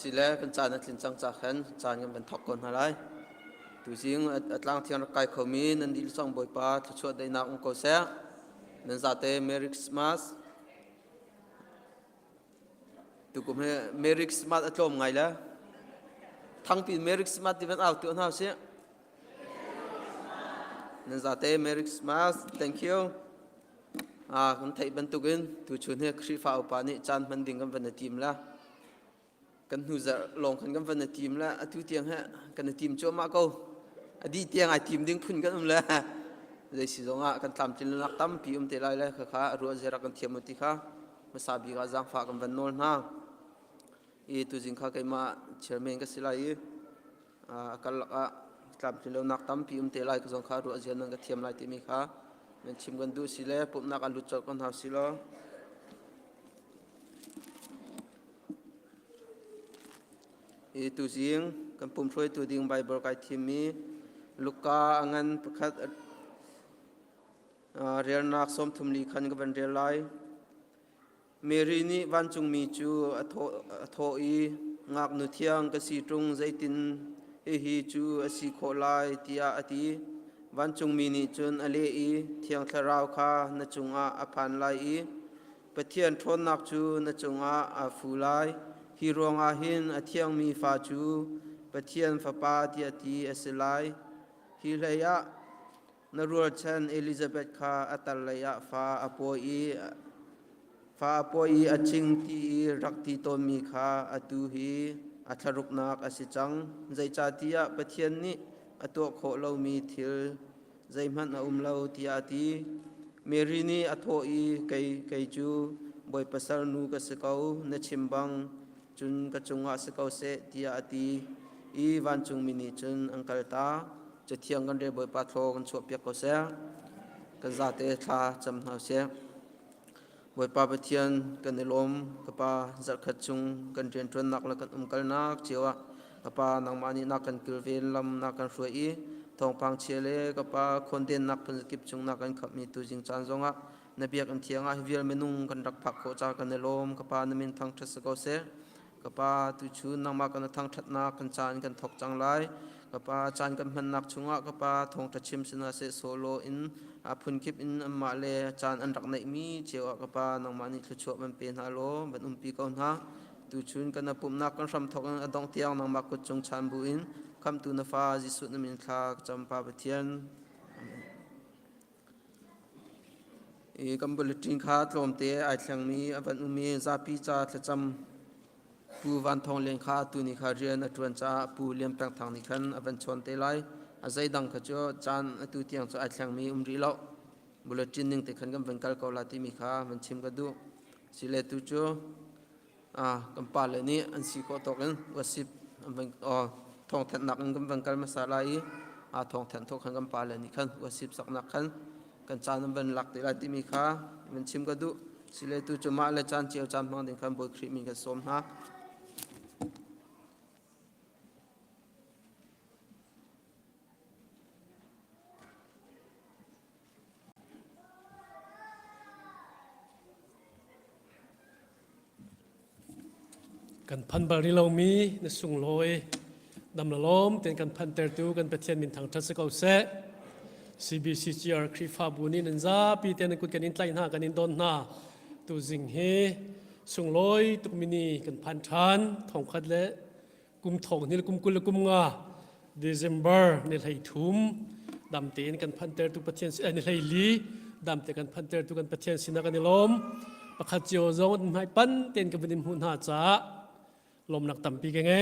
สิเลกันจานนัดลินจังจากเห็นจานกันเป็นทอกคนอะไรตัวจริงอัตลังที่เราไกลเขามีนันดิลส่งบอยปาทุกช่วยได้นักองค์กษะนันจะเตเมริคสมาสตุกุมเมริคสมาสอัตลมไงล่ะทั้งปีเมริคสมาสที่เป็นเอาตัวน่าเสียนั่นจะเตเมริคสมาส thank you คนไทยบรรทุกินตัวชนให้คริฟ้าอุปานิจานมันดิ่งกันเป็นทีมละกันหูจะลงกันเป็นทีมละทุกเตียงฮะกันทีมโจมาก็อดีตเตียงไอทีมดิ่งพุ่นกันละเลยสิจงกันทำจินลักตั้มพิมเตลัยเลยค่ะรัวเจรักกันเทียมติค่ะมาสาบีกาจังฝากกันเป็นโน่นนะตัวจริงค่ะใครมาเชื่อเมงก็สิไลกันละทำจินลักตั้มพิมเตลัยก็จงค่ะรัวเจนังกันเทียมไลติมีค่ะมันชิมกันดูสิเลยปุ๊บนักการลุจกันหาสิละตัวจริงกันปุ่มช่วยตัวดิ่งใบบรกายทีมีลูกกาอันประคัดเรียนนักสมทุมลีขันกับเรียนไลเมรีนี่วันจุงมีจูโทอีงักนุเทียงกสีตรงใจตินฮีจูสีโคไลตียอตีวันจุงมีนี่จุนอเลอีเทียงทาราวคานจุงอาอภันไลอีปะเทียนทนนักจูนจุงอาฟูไลฮิรวงอาหินอเทียงมีฟาจูปะเทียนฟาปาตีอตีเอสไลฮิเลยะนรัวเชนเอลิซาเบธคาอัตเลยะฟาอโปอีอจิงตีรักตีตนมีคาอตูฮีอัทรุกนักอสิจังใจจาติยะปะเทียนนี้อตัวโคเรามีทิลใจมันเราตีอาตีเมรินีอโทอีไกจูบอยปัสสานูกัสเกานชิมบังจุนกจุงอาสเกาเสตีอาตีอีวันจุงมินิจุนอังกัลตาจะเที่ยงกันเรียบอยปัทโลกันสวบเปียกเกาเสกันซาเตทาจำหาเสบอยปาปเทียนกันในลมกปาจักขจุงกันเรียนจนนักและกันกัลนักเจียวกปานางมานีนักกันกิลเวลลำนักกันช่วยอีทองพังเชเลกปาคนเด่นนักพันกิบจุงนักกันขับมีตัวจริงจานจงอ่ะนบีกันเที่ยงอ่ะวิลเมนุงกันรักผักโคจากันในลมกปานมินทางทัศกเสกปาตุชูนางมากันทางทัดนักกันจานกันทกจังไรกปาจานกันพันนักจุงอ่ะกปาทองทัดชิมสนาเสโซโลอินพุนคิบอินมาเลจานอันรักในมีเจียวกปานางมานีขจวบมันเป็นฮัลโหลเป็นปีกอนฮะตุชุนกันปุ่มนักกันรำทกันอดองเตียงนางมากุจงชันบุอินคำตุนฟ้าจิสุนมินคลาจำปาเปเทียนกัมพูลิงคาตลมเตะไอเชียงมีอวันอุมีซาปีจ่าจะจำปูวันทองเลียงคาตุนิคาเรียนตรวนจ่าปูเลียมแปลงทางนิคันอวันชนเตไลอาศัยดังขจรจานตุเตียงจะไอเชียงมีรีเลาบุลจินนึงแต่ขันกัมเป็นกัลกอลาติมีคามันชิมกระดูสิเลตุโจกัมปาเลนี่อันสิโคตกันวสิบเป็นทองแทนนักกัมเป็นกัลมาสาลายทองแทนทองขันกัมปาเลนี่ขันวสิบสักนักขันกันจานนั้นเป็นหลักที่ไรที่มีค่ามันชิมกระดูสิเลตุจมาเลจานเจียวจานมังเดินขันบอยครีมีกันสมฮะกันพันบาริเรามีในสุงลอยดำละล้อมเป็นกันพันเตอร์ตูกันประเทศมินทางทัศกเอาเส CBCGR ครีฟาบุนีนันซาปีเตนกุดกันอินไลน์หากันอินดอนนาตูจิงเฮสุงลอยตุกมินีกันพันทานทองคัดเละกุมทองนี่กุมกุลกุมงาเดซ ember ในไทยทุ่มดำเตนกันพันเตอร์ตูประเทศในไทยลีดำเตกันพันเตอร์ตูกันประเทศสินากันในล้อมประคัดเจียวจงไม่ปันเตนกันเป็นหุ่นหาจ้าลมหนักต่ำปีกันไง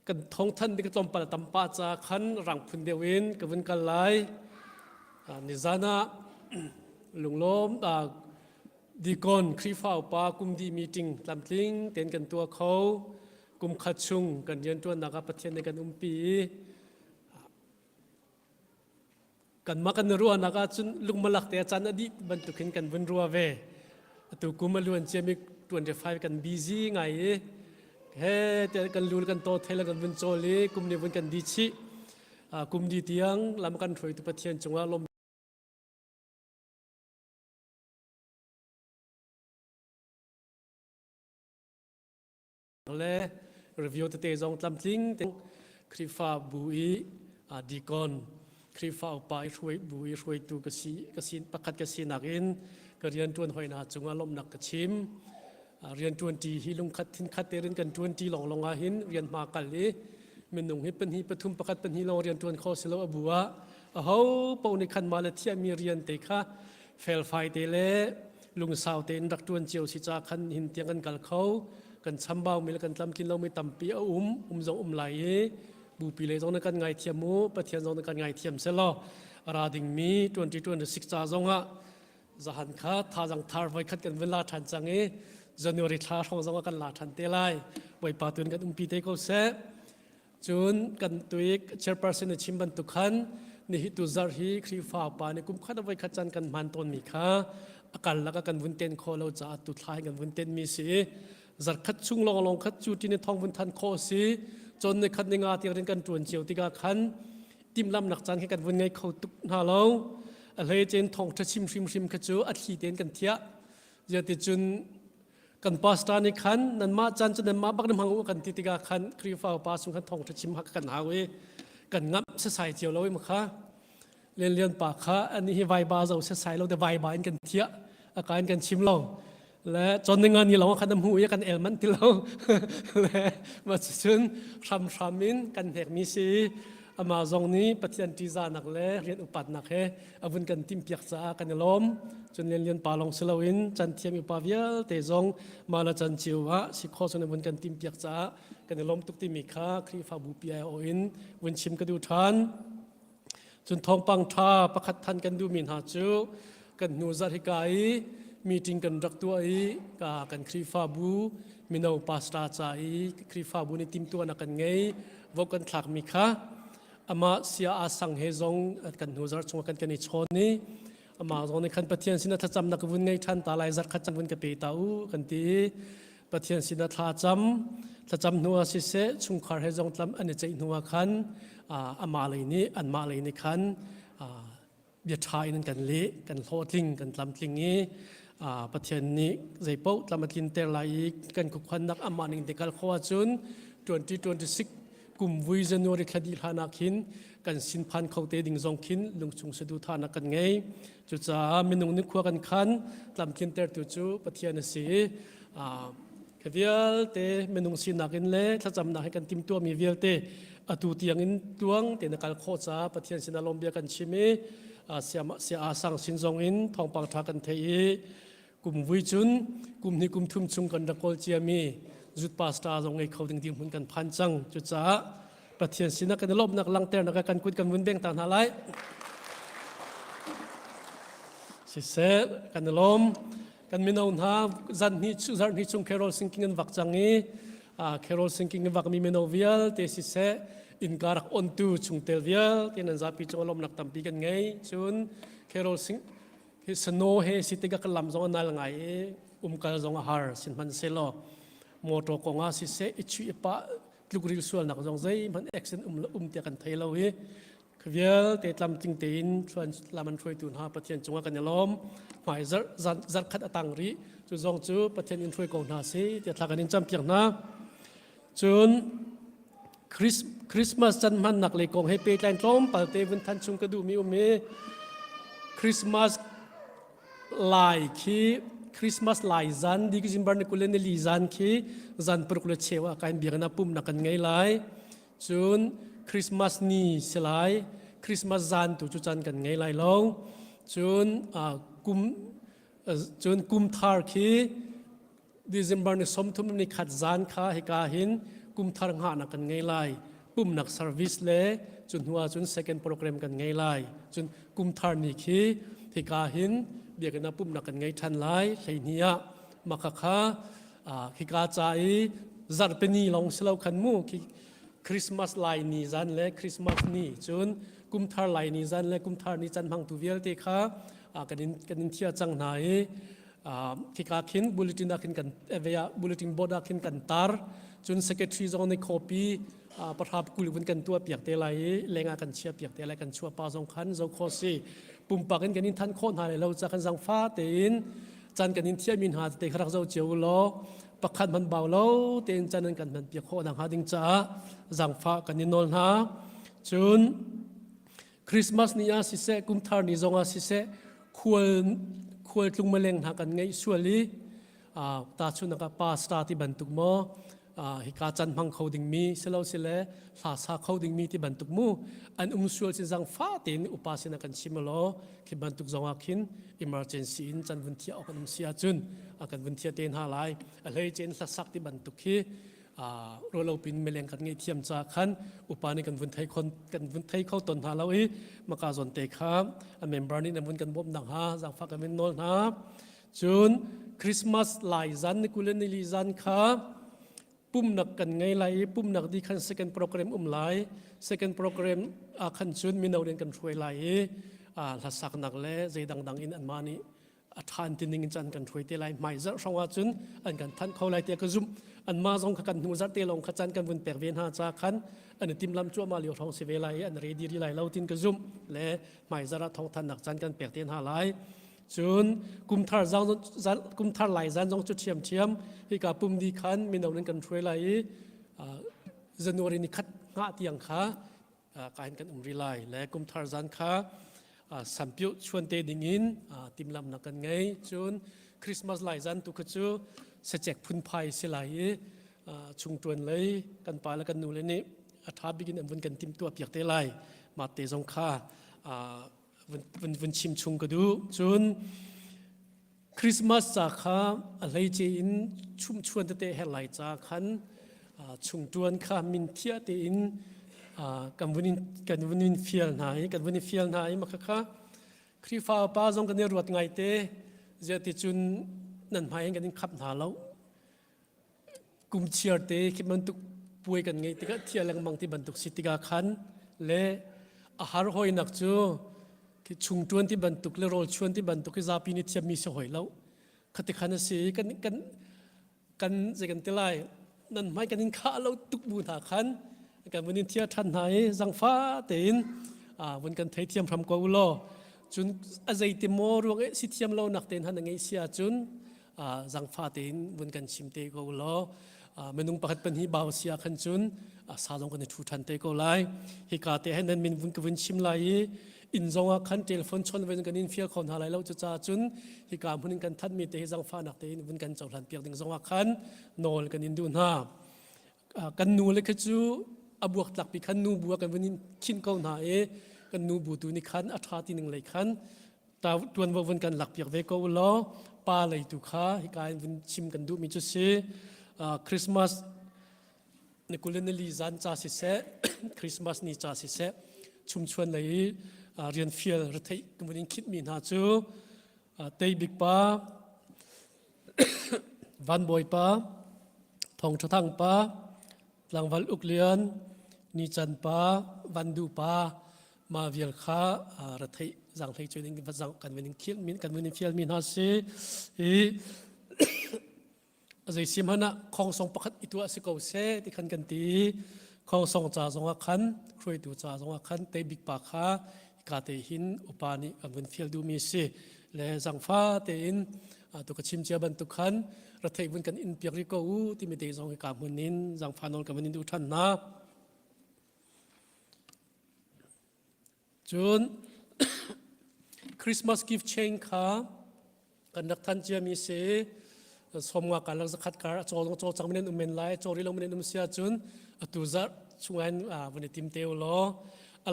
กันท้องท่านที่กระจมปะต่ำป้าจาขันรังพุนเดวินกับวินกันไลนิจานะหลงล้มดีกอนครีฟ้าปากุมดีมีติงลำทิ้งเต้นกันตัวเขากุมขัดชุงกันยันตัวนักประเทศในกันปีกันมากันรัวนักจุนลุงมาลักแต่อาจารย์อดีตบรรทุกขึ้นกันบนรัวเวตัวกุมมาล้วนเจมิ25กันบีซีไงเฮ้แต่กันรู้กันโตเทลกันเป็นโจลีกุมเนี่ยเป็นกันดีชิกุมดีเตียงลำกันถอยตุประเทียนจงว่าลม เล่รีวิวเตจงตำทิ้งคริฟ้าบุยดีกอนคริฟ้าไปช่วยบุยช่วยตูกสินประคัดกสินักอินก็เรียนจวนหอยนาจงอารมณ์นักกชิมเรียนจวนทีฮิลุงคัดทินคัดเตรินกันจวนทีลงอาหินเรียนมากันเลยมินุงฮิเป็นฮิปทุมประคัดเป็นฮิโลเรียนจวนข้อสิโลอบัวเขาปในขันมาเลเทียมีเรียนเตค่ะเฟลไฟเตเลลุงสาวเตนรักจวนเจียวสิจากขันหินเตียงกันกัลเขากันช้ำเบามีกันลำกินเราไม่ต่ำปีจงไหลบูปีเลยจงในกันไงเทียมมูประเทียนจงในกันไงเทียมเสลอราดิ่งมี2026จ้าจงอ่ะจะหันขาท่าจังทาร์ไว้ขัดกันเวลาทันจังJanuary ท่าทองจงกันลาทันเตลัยไว้ปาตุนกันปีเตก็เสจุนกันตุยเชอร์เพอร์เซนชิมบันตุขันนี่ฮิตุจาร์ฮีครีฟ้าปานี่กุมขัดไว้ขัดจันกันมันต้นมีค่ะอาการละกันวุ้นเต้นคอเราจะตุท้ายกันวุ้นเต้นมีสิจาร์ขัดชุ่งลองขัดจูที่ในท้องวุ้นทันคอสิจนในขัดในงาที่เรียนกันจวนเจียวที่กาขันติมลำหนักจันให้กันวุ้นไงเขาตุกหาเราอะไรเจนทองทัดชิมขจูอัดขีเต้นกันเทียจะติจุนกันปาสตานิขันนันมาจันจนนันมาบักน้ำหังกันติติกาขันครีฟ้าปาสุขันทองทัดชิมหักกันหาเวกันงับเสสายเจียวเราเองมั้งคะเรียนปากค่ะอันนี้ไวบาเราเสสายเราแต่ไวบาอันกันเทียอาการกันชิมเราและจนในงานนี้เราขันน้ำหูยกันเอลมันที่เราและมาจนทำมินกันแหกมีสีอามาจงนี้ปฏิญาณที่จานักเล่เรียนอุปัตนักเฮอาวุธกันทิมเปียกจ้ากันล้มจนเรียนปาลงสลาวินจันเทียมอุปาเวียลเตจงมาละจันจิวะสิข้อส่วนอาวุธกันทิมเปียกจ้ากันล้มตุกติมิค่าครีฟาบูปีไอโออินวินชิมกระดูทานจนทองปังท่าประคัดทันกันดูมินหาจูกันนูจัดให้กายมีจริงกันรักตัวกากันครีฟาบูมินาปาสตาใจครีฟาบูนี่ติมตัวนักกันไงวกันทักมิค่าอามาเสียอาสังเฮจงกันหัวจัดชงกันนิชนนี้อามาจงในขันปฏิญาณสินะทัจำนักวุ่นไงทันตาลายจัดขัดจังวุ่นกับเปตาอูกันตีปฏิญาณสินะทัจำนัวสิเสชงคาร์เฮจงทำอันนี้ใจนัวขันอามาเลยนี้อันมาเลยนี้ขันเบียดทายนั่นกันเละกันโลดลิงกันลำลิงนี้ปฏิญาณนี้ใจเป้าลำกินเตลายกันกุขันนักอามาหนึ่งเด็กขวาจุน2026กุมวิจารณ์คดีฐานักหินกันสินพันเขาเตดิ่งจงหินลงชุงสะดุฐานักกันไงจุดจ้ามินุงนึกขวากันขันลำกินเตอร์ตุจูปฏิญาณสีเวียลเตมินุงสินักอินเล่ถ้าจำนักให้กันติมตัวมีเวียลเตอตูตียงอินดวงเตนักการโคจ้าปฏิญาณสินาลมเบียกันชิมิเสียอาสังสินจงอินทองปังทากันเทยกุมวิจุนกุมนี้กุมทุ่มชุงกันตะโกลเจียมีจุดปาสตาจงไอเขาดึงดิ่งหุ่นกันพันจังจุดจ้าปฏิญาณสินักกันลบนักลังเตอร์นักการคุยกันวุ่นเบ่งต่างหาไรสิเสกันลมกันมินาอุนฮาจันนี่ชงแคโรลซิงกิ้งกันวักจังงี้แคโรลซิงกิ้งกันวักมีมินาวิลเตสิเสอินการ์ออนตูชงเตลวิลที่นั่นจะพิจารณาลมนักตั้มปีกันไงจุนแคโรลซิงสโนเฮสิติกากลำจงอันนั่งไงกาลจงอาหารสินพันเซโลมอตรกงอาสิเสอิชุยปะลูกริลส่วนนักจงใจมันเอ็กเซนเตียกันไทยเราเฮขวิลเตตลำจิงเตินชวนลามันช่วยตุนหาปฏิญาณจงกันยลมหมายจัดขัดตังรีจุจงจูปฏิญาณช่วยกองนาซีเดี๋ยวทากันนิจำเพียงนะจุนคริสต์มาสจันมันนักเลกองให้เปย์แกนล้มปาเตวันทันชงกระดูมีเมคริสต์มาสลายคีคริสต์มาสลายจันดีกิจิมบาร์นกุเลนลีจันคีจันปรุกเลเชวะการเบียกันปุ่มนักกันไงไลจุนคริสต์มาสนี้สลายคริสต์มาสจันตุจุจันกันไงไลลงจุนกุมทาร์คีดิเซมบาร์นสมทุมนิขัดจันข้าให้กาหินกุมทาร์หานักกันไงไลปุ่มนักเซอร์วิสเล่จุนหัวจุน second program กันไงไลจุนกุมทาร์นี่คีให้กาหินเบียกันปุ่มนักกันไงทันไลใส่เนียมาค่ะให้กาใจจัดเป็นนี่ลองสลาวขันมูคริสต์มาสไลนี่จันและคริสต์มาสนี่จุนกุมทาร์ไลนี่จันและกุมทาร์นี่จันพังตุเวียลเตค่ะกันเที่ยจังไหนที่กาขินบุลเลตินดักขินกันเวียบุลเลตินบอร์ดักขินกันตาร์จุนเซกเตอรีจงในคอปีประทับกุลบุญกันตัวเปียกเตลัยแรงกันเชียเปียกเตลัยกันชัวปาจงขันจงโคซีปุ่มปากกันนินทันโคนหายเราจะกันสังฟ้าเตินจันกันนินเที่ยมินหาเตะครักเจ้าเจียวล้อป ประคันมันเบาแล้วเตียงจันนั้นกันมันเปียกโคดังหาดิงจ้าจังฟ้ากันนินนหาจุนคริสต์มาสนี้อาศิเสกุมทาร์นิจงอาศิเสควรลุงมะเร็งหากันไงส่วนลีตาชุนนักป้าสตาร์ที่บรรทุกโมฮิกาจันพังเขาดิ่งมีเสลาเสลลาซาเขาดิ่งมีที่บรรทุกมูอันส่วนสิจังฟ้าเต็นอุปาสินักันชิมโลที่บรรทุกจงอาคิน emergency อินจันวันที่ออกกันเสียจุนกันวันที่เต็นหาลายอะไรเจนสักที่บรรทุกที่เราเราเป็นเมลงกันไงเทียมจากขันอุปานี่กันวันไทยคนกันวันไทยเข้าตนหาเราอีมากาจนเตะครับอันเมมเบอร์นี่นวันกันบ่มดังหาจังฟ้ากันเป็นโนนฮะจุนคริสต์มาสหลายจันนี่กุเลนิลิจันครับปุ่มนักกันไงไลปุ่มนักดีขัน second program ไล second program ขันจุนมีนเอาเรียนกันช่วยไลหลักสักนักเล่ใจดังอินอันมานี่ทานที่นิ่งจันกันช่วยเตไลไม่จะช่องว่าจุนอันกันท่านเขาไลเตียกซุ่มอันมาจงกันหูจัดเตลงขจันกันวนแปลกเวียนหาจากขันอันนี้ติมลำจั่วมาเลียวทองเสวไลอันเรดีรีไลเล่าตินกซุ่มและไม่จะทองทันนักจันกันแปลกเตียนหาไลจุนกุมทาร์ไหลจันจงจุดเทียมที่กับปุ่มดีขันมีนเอาเรียนกันช่วยไลจันวารีนิคัดงาเตียงขาการกันรีไลและกุมทาร์จันขาสัมพิวชวนเตดิงินติมลำนักกันไงจุนคริสต์มาสหลายจันตุกจูเสจพุนภัยเสลายชุงตวนเลยกันปาแล้วกันนูเลยนี่อาทาบิกินอันวันกันติมตัวเปียกเตไลมาเตจงค่าวันชิมชุงก็ดูจุนคริสต์มาสจากข้าอะไรเจอินชุ่มชวนเตะเฮลัยจากขันชุงตวนข้ามินเทียเตอินกันวันนี้ฟิลไหนกันวันนี้ฟิลไหนมาค่ะคริฟ้าป้าจงกันเนี่ยรวดไงเตะเจติจุนนั่นหมายกันนี่ขับหาแล้วกุมเชียร์เตะคิดมันตุกป่วยกันไงติกะเที่ยวแรงบางที่บรรทุกสิติกาขันและอาหารหอยนักจูคิดชุงจวนที่บรรทุกและโรลชวนที่บรรทุกที่ซาปีนิเทียมีเสหอยแล้วคติขันสีกันจะกันเตลัยนั่นหมายกันนี่ข้าเราตุกบูนหาขันกันวันนี้เที่ยวทันไหนจังฟ้าเต็นวันกันไทยเทียมพรำกว่าอุโลจุนอาศัยติโมรวงสิเทียมเราหนักเต็นหันไงเสียจุนจังฟ้าเต็นวันกันชิมเตกว่าอุโลเมนุงประคัดเป็นฮิบาวเสียขันจุนสาลงกันทุทันเตกว่าไลฮิกาเตให้นั้นมินวันกันชิมไลอินจงขันเทลโฟนชนวันกันอินเฟียคนหาไลเราจะจ่าจุนฮิกาพุนิกันทัดมีเตจังฟ้าหนักเต็นวันกันเจ้าทันเปียกดึงจงขันโนลกันอินดูน่ากันนูเลยคือจูอบวกหลักปีขันนูบัวกันวันนี้ชินเก้าหนากันนูบูตูนี่ขันอัฐาที่หนึ่งเลยขันแต่ตัววันกันหลักเปียกเวก็ล้อปลาเลยตุขาให้การวันชิมกันดูมีจุดเสคริสต์มาสในกุลเนลีจันจ่าสิเสคริสต์มาสนี่จ่าสิเสชุมชนเลยเรียนฟิลรถไถกันวันนี้คิดมีนาจูเตยบิ๊กป้าวันบอยป้าทองชะทังป้าหลังวันอุกเลียนนิจันป้าวันดูป้ามาเวียลข้ารถไถจังไถช่วยนึงกันกันวันนี้คิดมีกันวันนี้ฟิลมีนาซีอาศัยสิมหนะของสองประคัดอิตัวสิกเอาเสที่ขันกันตีของสองจ่าสองขันคุยตัวจ่าสองขันเตบิกปากขากาเตหินอุปาณิกันวันฟิลดูมีสิและจังฟ้าเตอินตัวกระชิมเจ้าบรรทุกขันรถไถวันกันอินเปียกริโกอูที่มีเตสองกาบมันนินจังฟ้านอนกันวันนี้ดูท่านนะจนคริสต์มาสกิฟต์เชนค่ะกันนักท่านเจ้ามีสิสมว่าการลักษณะขัดการโจลงโจจังมันอุเมนไลโจริลงมันอุเสียจุนตุจัดช่วยวันนี้ทีมเตลโล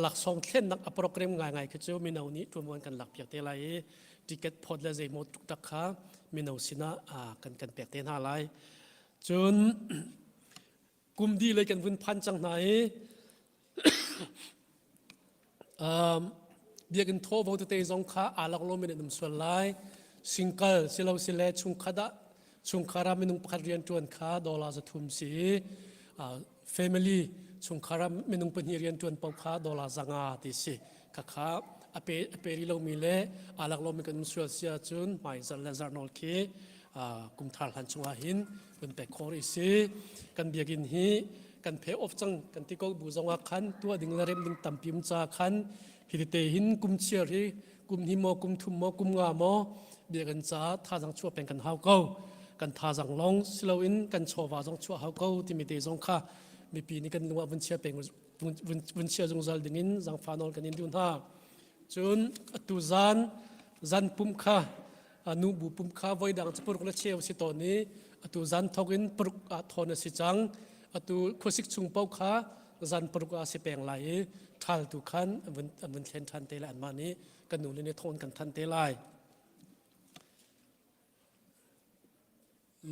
หลักสองเส้นนักโปรแกรมง่ายๆคือจะมีแนวนี้ตัวมันกันหลักเปียกเตลัยติเกตพอดและใจหมดทุกตักขามีแนวสินะกันเปียกเตนหาไลจนกลุ่มดีเลยกันวุ่นพันจังไหนเบียกันโทษว่าตัวเตยงขาหลักลมมันนุ่มส่วนไลสิงเกิลสิเราสิเลชุงขดาชุงคารามินุงพัดเรียนจวนขาดอลลาร์จะทุ่มสีแฟมิลี่ชุงคารามินุงเป็นเรียนจวนปอกขาดอลลาร์สังอาติสิข้าขาอเปริโลมิเลอาลักโลมิกันมุสลิมจุนไม่จัลเลซาร์นอลคีกุมทาร์หันชงอาหินเป็นเป็กคอริสิกันเบียกินฮีกันเพออฟจังกันที่ก็บูจงอาคันตัวดิ่งละเรมดิ่งตัมพิมจาคันฮิตเตหินกุมเชียรีกุมหิโมกุมทุมโมกุมงาโมเบียกันจ้าท่าจังชั่วเป็นกันฮาวเก้า กันทาจังลองสิเราอินกันโชว์ว่าจงชัวเขาเก้าที่มีเตจงค่ะมีปีนี้กันลงว่าวันเชียเป็นวันเชียจงจัลดิ่งจังฟานอลกันอินดูน่าจนตุจันปุ่มค่ะนูบุปุ่มค่ะไว้ดังจะปลุกและเชียวสิตอนนี้ตุจันทกินปลุกทอนสิจังตุโคสิกชุงเป้าค่ะจันปลุกสิเปงไหลทัลตุขันวันเทียนทันเตลอันมานี้กันหนุนในทนกันทันเตลาย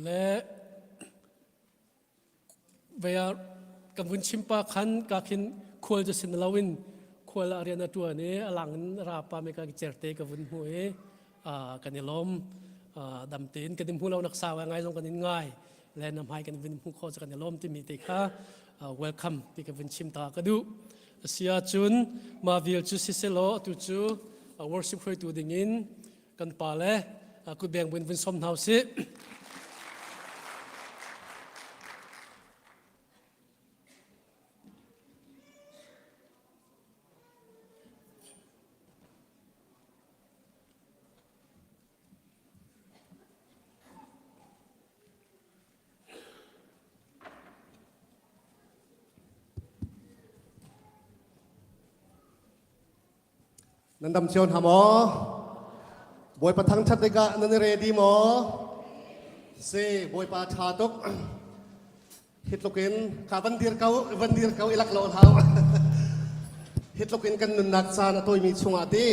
และเวลากับวันชิมปาขันกาคินควรจะสินลาวินควรละเรียนตัวนี้หลังราปาเมกาเจรเตกับวันหวยกันยลมดำตีนกันดิมหูเรานักสาวง่ายลงกันง่ายและนำให้กันวันหูข้อจากกันยลมที่มีเตค่ะwelcome ที่กับวันชิมตากระดูเสียจุนมาวิลจูซิเซโลตุจู worship ให้ตัวดิ่งกันป่าเล่กุดแบ่งวันสมเท้าสินันดำเชียวหาหมอบวยประทังชัดเลยกะนันเรดีหมอเซ่บวยปาชาตุกฮิตลูกินข้าวันเดียร์เขาอิลักโลเท้าฮิตลูกินกันนุนนักซานตัวมีชงอาตี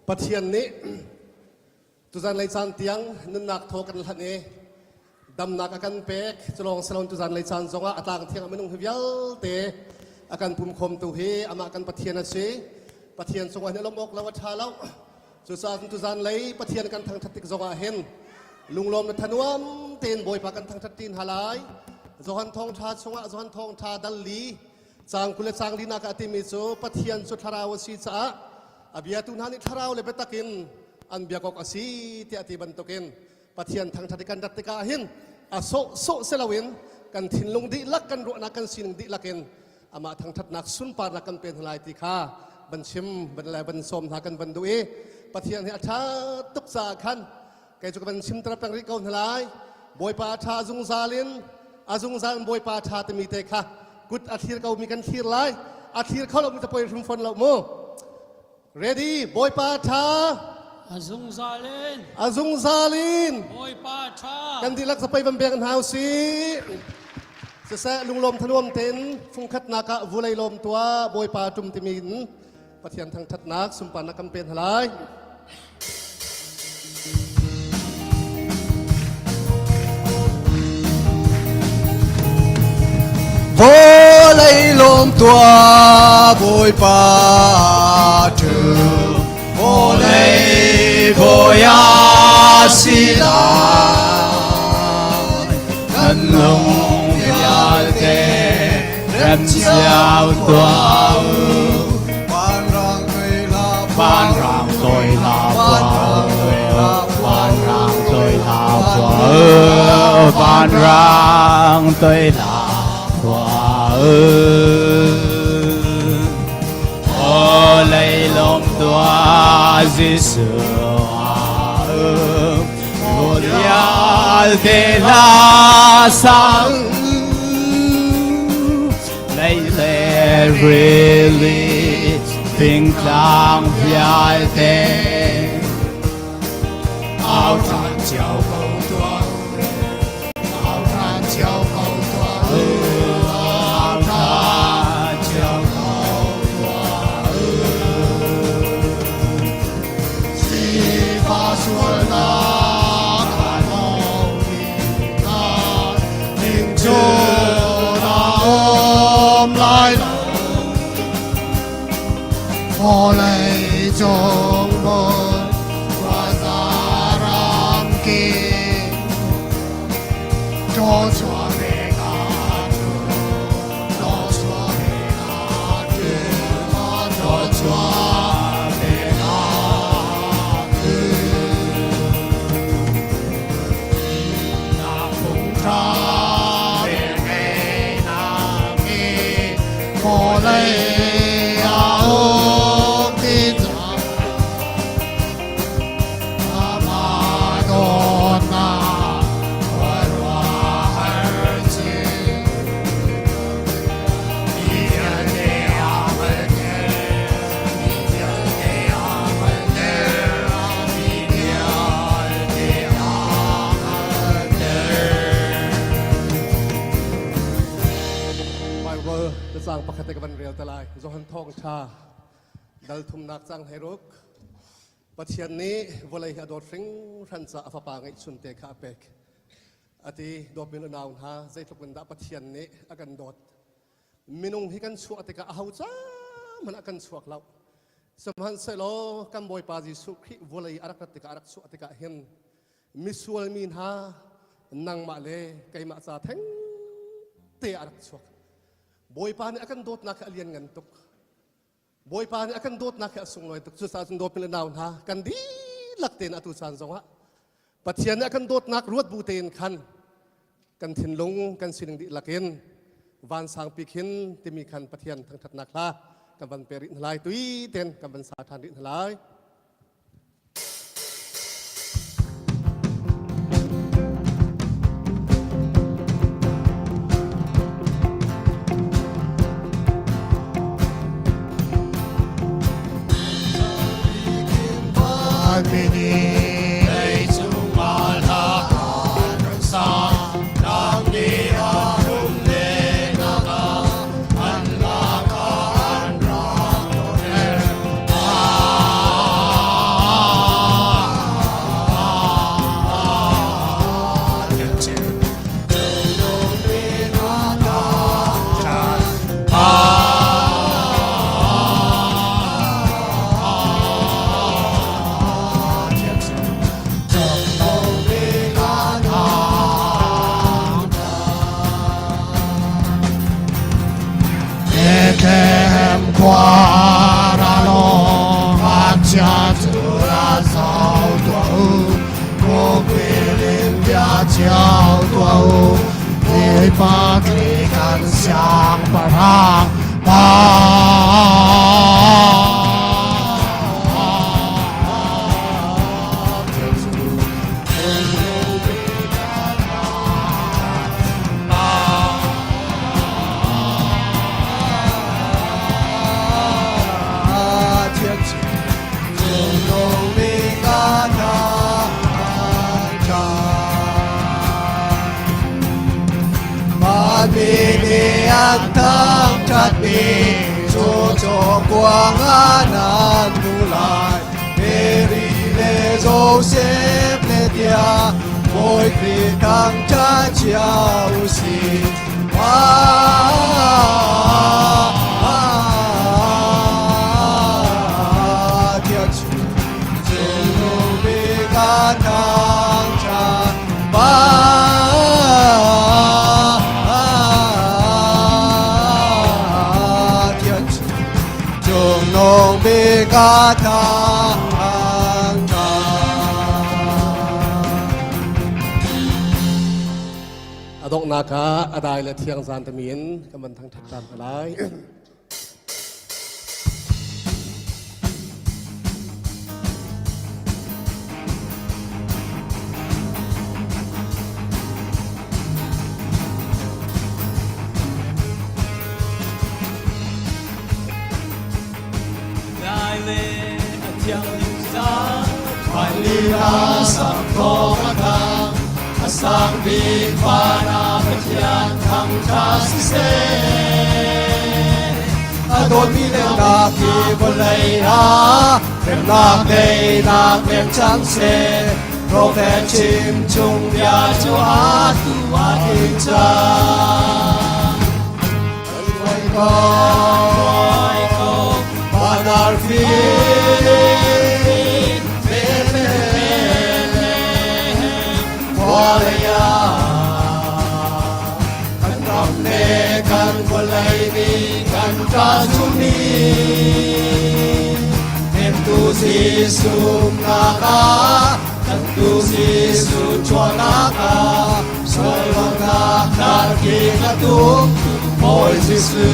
ปัจเจียนนี้ตุจันเลยจานเตียงนุนนักโทกันหลังนี้ดำนักอาการเป็กจะลองสลอนตุจันเลยจานทรงว่าอัตลังเทียงไม่นุ่งหิวยัลเตอาการปุ่มคมตุฮีอามากันปัจเจียนนะสิปะเทียนสงวนในลมอกแล้ววัชชาแล้วสุสานตุจานเลยปะเทียนกันทางทัติกสงวนเห็นลุงลมในธนวมเตียนบอยปากันทางทัตินหาลายจหันทองชาสงวนจหันทองชาดัลลีจางกุเลจางลีนากาติมิโซปะเทียนสุทราวสีจ้าอภิยตุนานิทราวเลเปตักินอันเบียกอกอสีที่อธิบันตุกินปะเทียนทางทัติกันทัติกาเห็นอโซเซลวินกันทินลงดิลักกันรุนักกันสินดิลักกันอามาทางทัดนักสุนปารักกันเป็นหลายติคาบันชิมบันแลบันสมหากันบันดูเอปะเทียนให้อาชาตุกสาขันแกจุกบันชิมตระปังริกเอาหลายบอยปาชาจุงซาลินอาจุงซาลบอยปาชาตมีเตค่ะกุดอาทิตย์เขามีกันทีร์ไลอาทิตย์เขาเรามีตะปอยรุมฟอนเราโม ready บอยปาชาอาจุงซาลินบอยปาชากันที่รักสไปบันเบียกันหาวซีจะแสลุงลมทะลวมเต็นฟุ้งคัดนากะวุไลลมตัวบอยปาจุมติมินปะเทียนทางทัดนักสุมปานักกันเป็นหลายโบเลยลมตัวบอยปาจูโบเลยโบยาสิลากันลงยาเตเริ่มเจ้าตัวban rang tôi là vợ ban rang tôi là vợ ban rang tôi là vợ ô lấy lòng tua Giêsu ô dia de la sang lấy lệ really tình lang phía tề áo tràn chiều cầu tuồng áo tràn chiều cầu tuồng áo tràn chiều cầu tuồng si pha xuân na cả nông na tình chúa na ôm lại Ô lấy trong môn và xa ràng kinh cho chúa về ngã trừ cho chúa về ngã trừ cho chúa về ngã trừ แต่กับวันเรียวตะลายจอนทองชาดัลทุมนักจังให้รุกปัจเจียนนี้วลัยอดอดฟิงรันจะอฟปางไอชุนเตคาเปกอติดอดมินนาวฮะใจทุกคนดับปัจเจียนนี้อากันดอดมินุงฮิกันชัวติกาเอาจ้ามันอากันชัวเราสมัยเซโลกัมบอยปาจิสุขีวลัยอารักติกาอารักชัวติกาเห็นมิสวลมินฮานังมาเลไกมาซาเทงเตอารักชัวบอยปานี่อากันโดดนักเลียนเงินตุกบอยปานี่อากันโดดนักส่งลอยตุกสุดสานโดดเป็นนาวนะกันดีลักเตนอตุสานสงะปัจเจียนนี่อากันโดดนักรวดบูเตนคันกันถินลงกันสิงดิลักเอนวันสังปีขินที่มีคันปัจเจียนทั้งทัดนักละกันวันเปรินลายตุยเตนกันวันสาธารณินลายดอกนาคาอดายและเทียงซานตะมีนกำมันทั้งทัดตามอะไรได้เลยเทียงลิซา Palirasa Komatang Asang Bipana Patian Thang Kasise Adon Milen Naki Bolaya Rem Nak Day Nak Rem Chang Se Prophet Chim Chung Ya Chu Atu Atin Cha Roi Ko Banar Fi Walaya kan ramne kan walai ni kan kasuni nem tu si sumnaka kan tu si suchwanaka solwana karki katum moi sisu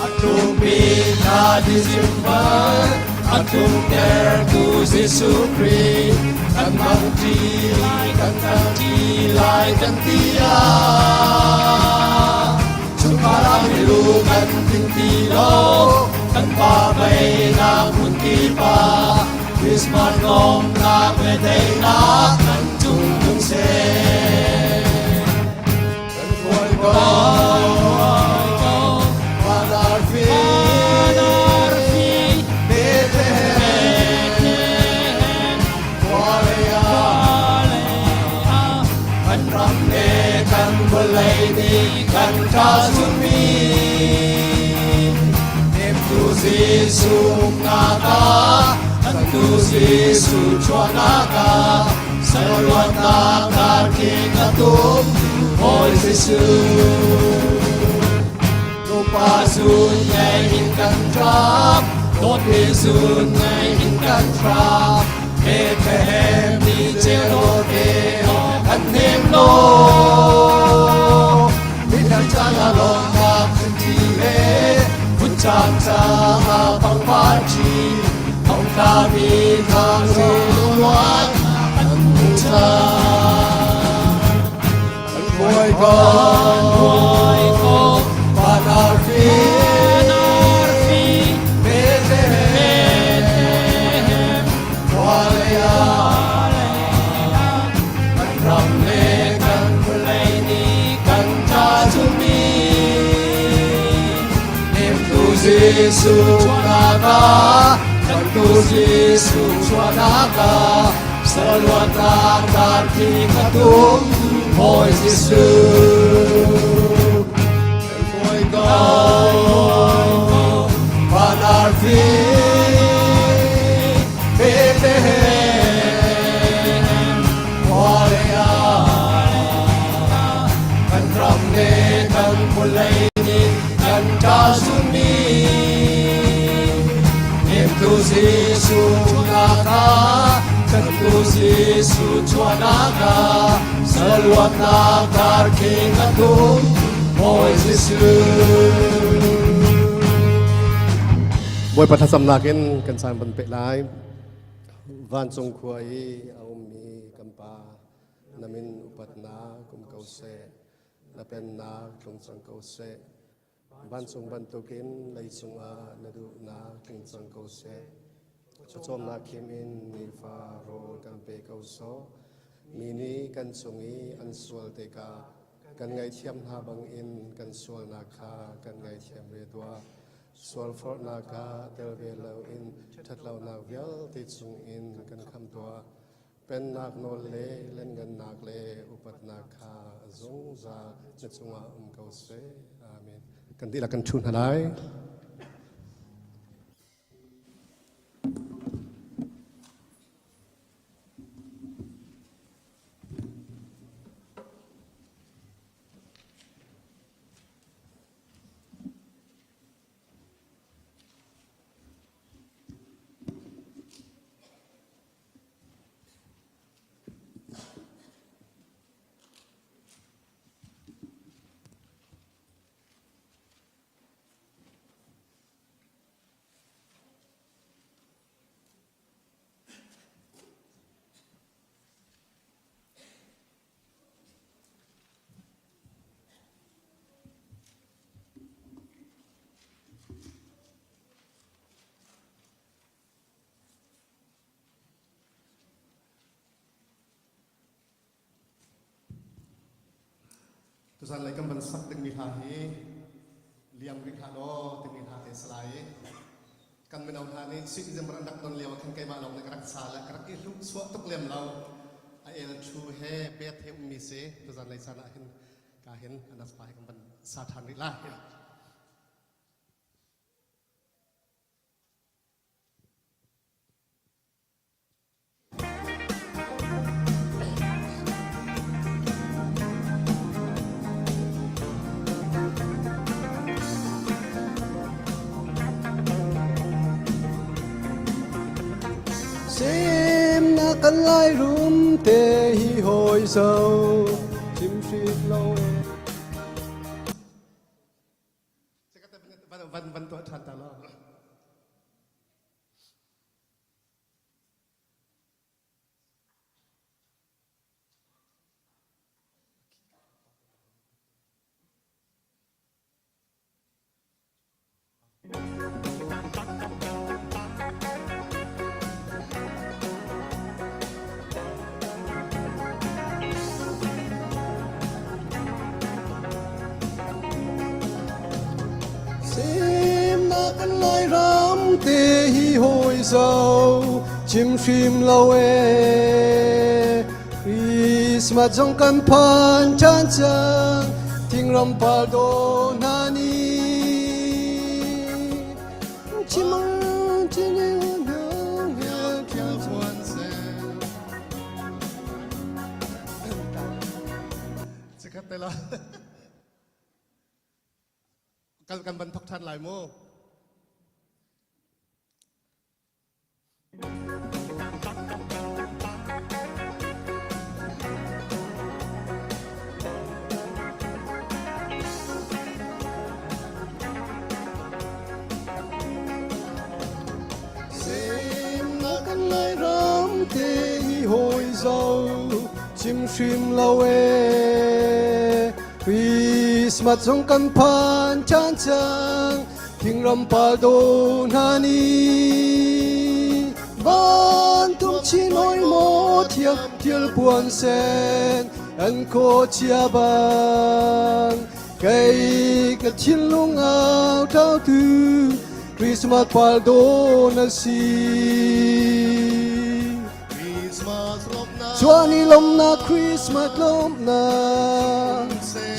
atum pina December atum der tu sisu Christ kan manti lai kan tia Sukara milu kan tinti lo kan pa bay na kunti pa Christmas ngom na kwetay na kan chung chung se kan kuay ko tu Giêsu cho naga sa luat na kar king atum oi Giêsu no pa sun ngay in kan trap tot ni sun ngay in kan trap Bethlehem ni jero te kan nem lo mi kan chang a long ma kan ti le put chang cha ma pang pa chi hong ka mi thang se luat kan cha kan boy ko panar fi Bethlehem Walaya kan ram le kan pulai ni kan cha chumi nem tu Giêsu naga kan tu Giêsu naga sa luat na kan ki katum oi Giêsu oi go panar fi Bethlehem Walaya kan ram ne kan pulai ni kan cha suni nem tu Giêsu naga kan tu Giêsu naga sa luat na kar king atum oi Giêsu Boy pathasam nakin kan san ban pe lai van song khuai au mi kampa namin upat na kum kau se na pen na tung sang kau se van song ban tokin lai sung a na du na tung sang kau se chom na kim in ni fa ro kan pe kau so mini kan sungi an sual te ka kan ngai thiam na bang in kan sual na kha kan ngai thiam re twa Swal for naga tel ve lo in that lo na vial ti chung in kan kham tua pen nak no le len gan nak le upat nak kha zong za che chunga kau se amen kan ti la kan chun halai tu san lai kam ban sak ting mi tha hi liam ri kha lo ting mi tha te slai kan men au tha ni si jam ran dak don lewa khan kai ma long na krak sa la krak ki lu so tok lem lo a el thu he bet he mi se tu san lai sana hin ka hin anas pa kam ban sa than ri la Sim na kan lai rum te hi hoi sâu chim shit lo e van to than ta lo Sim na kan lai rum te hi hoi sâu chim shim lo e Christmas jong kan phan chan chan ting ram pa do na ni chim แต่ละกันบรรทกทันหลายโม Xem na kan lai ram te hi hoi zo chim shim lo e Christmas trong kan pan chan chang King ram pa do na ni Ban tum chi noi mo thiam thiel buồn sen An ko chia ban Cây cái thiên lung áo trao tư Christmas paldo na si Christmas lom na Chuani lom na Christmas lom na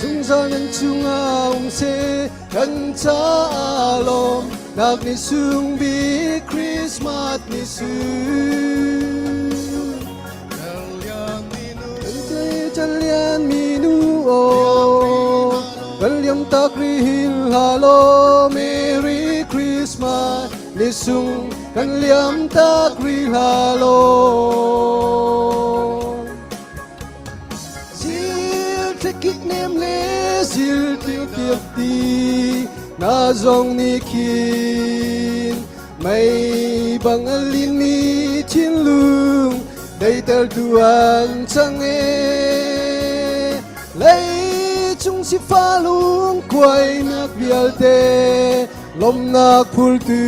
Dung ra nan chung aung se Kan cha lom Nak ni sung bi Christmas ni sung Kalian minu Chân lian minu o Kaliam tak rihil halo Merry Christmas Ni sung Kaliam tak rihil halo Zil tekik nem le Zil tiêu tiệp ti Na dòng ni kin Mây bằng alin ni thiên lương Đây tel tuan chẳng e Lấy chung si pha lung quay nak bial te Lom nak phul tu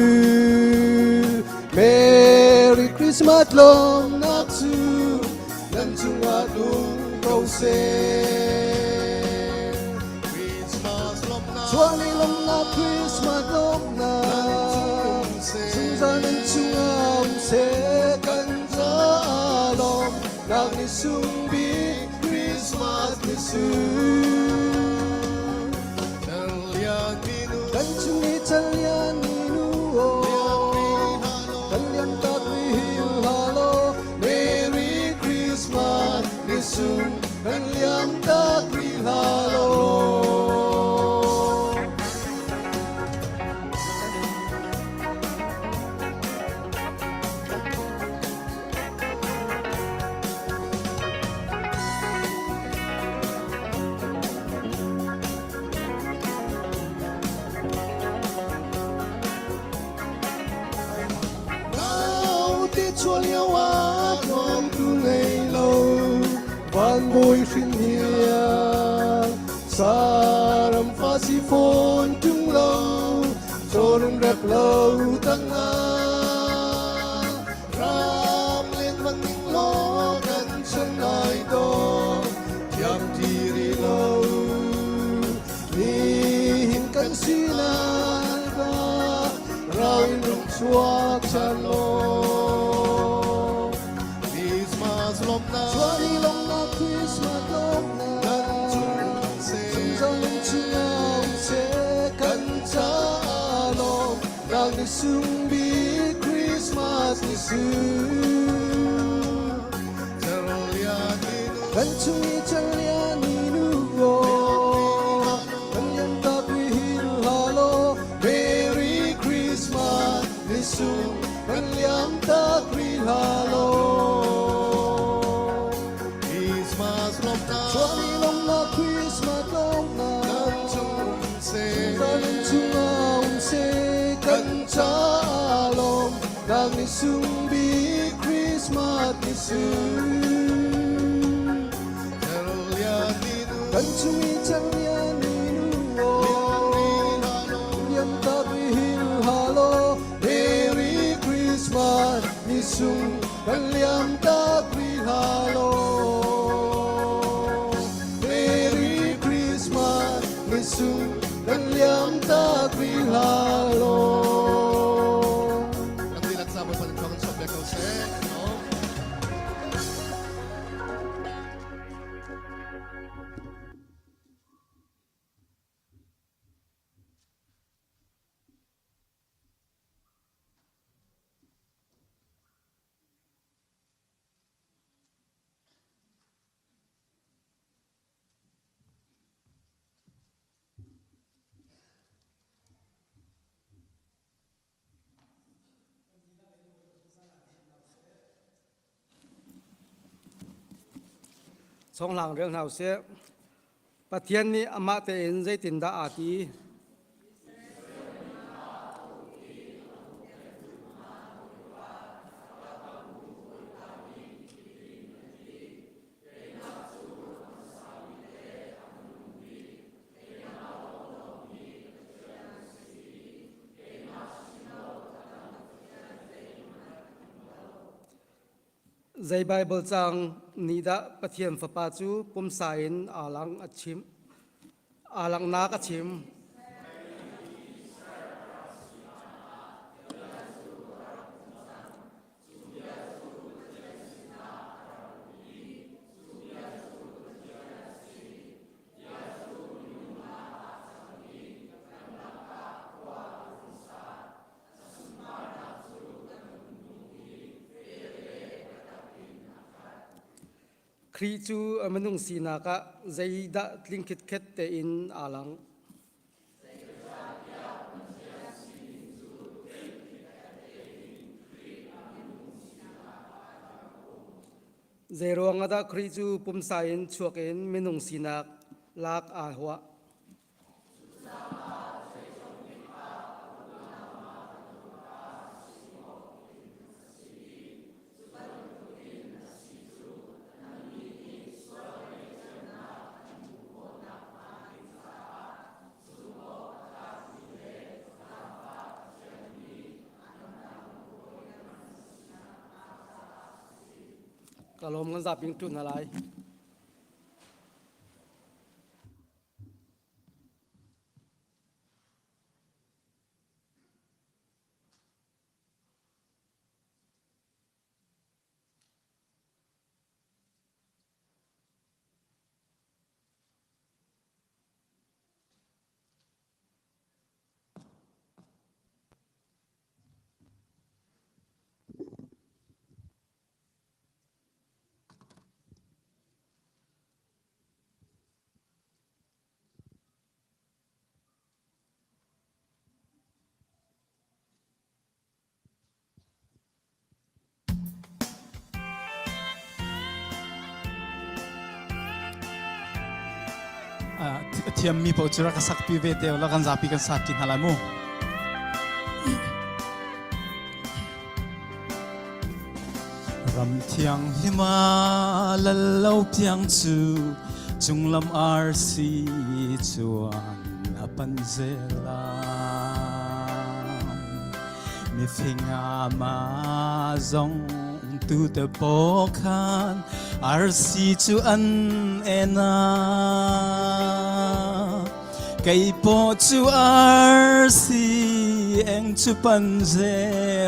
Merry Christmas lom nak su Nan chung at lung câu se Christmas lom na Chuani lom na Christmas lom na Chung ra nan chung am se Kan ra lom Nak ni sung bi Christmas ni sung Kalian minu Kan chung ni Italian ni nuo Kalian tak rihil halo Merry Christmas ni sung Kalian tak rihil halo Nào ti chua liao á Con tu ngày lâu Van bôi khinh hiền Sa ram pha si phôn tung lâu Cho rung rep lâu tăng ha Ram lên văn ninh loกันchân ai đó Thiam ti ri lâu Ni hin kan si na ba Rao in rung chuak chan lo Christmas lom na Chuani lom na Christmas lom na Chung ra nan chung aung se Kan cha lom Nak ni sung bi Christmas ni sung Kalian minu Kan chung Italian ni nuo Kan yan tak rihil halo Merry Christmas ni sung Kan yan tak rihil halo Christmas lom na Chuani lom na Christmas lom na chung se Kan chung aung se Kan cha lom Nak ni sung bi Christmas ni sung Kalian minu Kan chung Italian ni nuo Yan tak rihil halo Merry Christmas ni sung Kan liam tak rihil halo Merry Christmas ni sung Kan liam tak rihil halo Ang dinagsabay pa rin sa mga sobekal se No สองหลังเรื่องเฮาเสียประเทียนนี้อมาเตอินใจตินดาอาตีใจไบเบิลจังนิดาประเทียนฝปาจูปุ่มสายนอาลังอัดชิมอาลังนักอัดชิมครีจูมนุงสีนากะใจดะลิงคิดเค็ดเตอินอาลังเจรวงดะครีจูปุ่มสายนชวกเอ็นมนุงสีนักลากอาหัวกลมกันจับยิงจุนอะไร เทียมมีปจุระกษักพิเวเดวแล้วกันจับปีกันสัตว์กินฮาลามูรำเทียงหิมาละเล่าเพียงจูจุงลำอาร์ซีจวนอปันเซลามีฟิงอามาซงตูเตโปคันอาร์ซีจูอันเอนาไก่ปอจูอาร์ซีเอ็งจูปันเซ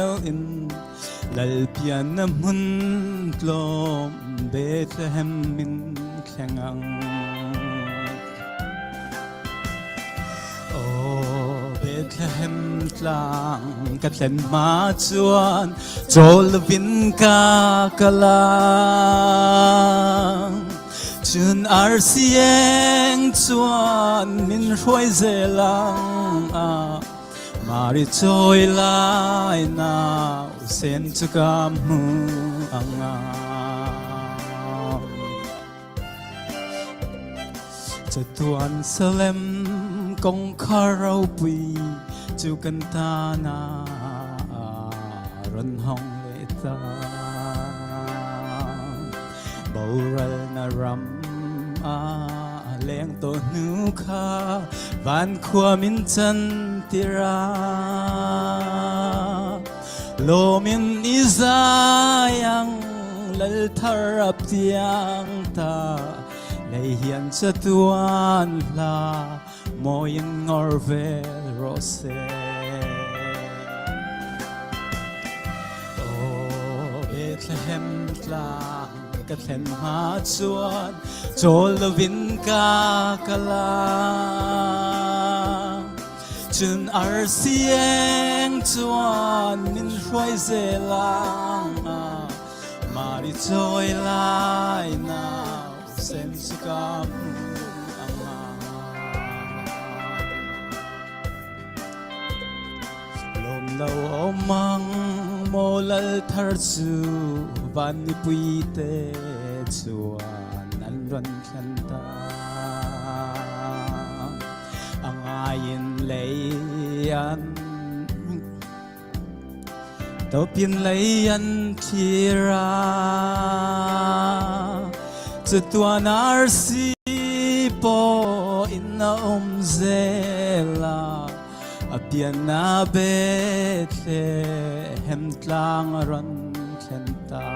ลอินลัลเปียนมุนกลมเบธเลเฮมมินแข่งังโอเบธเลเฮมกลางกัดเล่นมาจวนโจลวินกากลางจุนอาร์ซีเอ็งจวนมินรวยเซลังมาริจอยไลนาเซนจุกามูอังอาจะตวนสเลมกงคาราปุยจูกันตานารันห้องเลตาบารัลนารัมเลี้ยงตัวนูคาบ้านขวามินจันติราโลมินอิซายังลัลทารับเตียงตาในเฮียนจะตวนลาโมยินงอร์เวโรเซโอเบธเลเฮมกลางกัดเล่นมาจวนโจลวินกากลาจุนอาร์ซีเอ็งจวนมินรวยเซลังมาริจอยไลนาเซนสุกามูอังอาลมเลาอมังโมลัลทาร์จูบันนิปุยเตจวนนัน รันทันตาอังอายินเลยยันตบยินเลยยันทีราจะตัวนาร์ซีโปอินนาเซลาอเปียนาเบเทเฮมตลางรันทันตา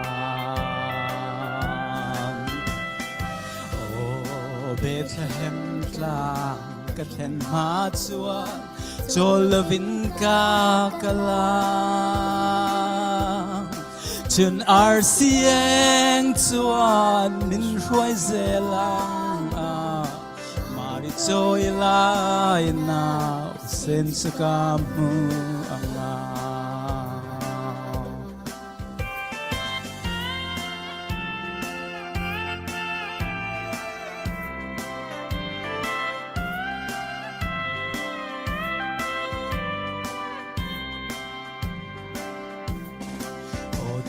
เบธเลเฮมกลางกะเทนมาจวนโจลวินกากลาจนอาร์เซียงจวนมินรวยเซลังมาริโจยลายนาเซนสกามูอังา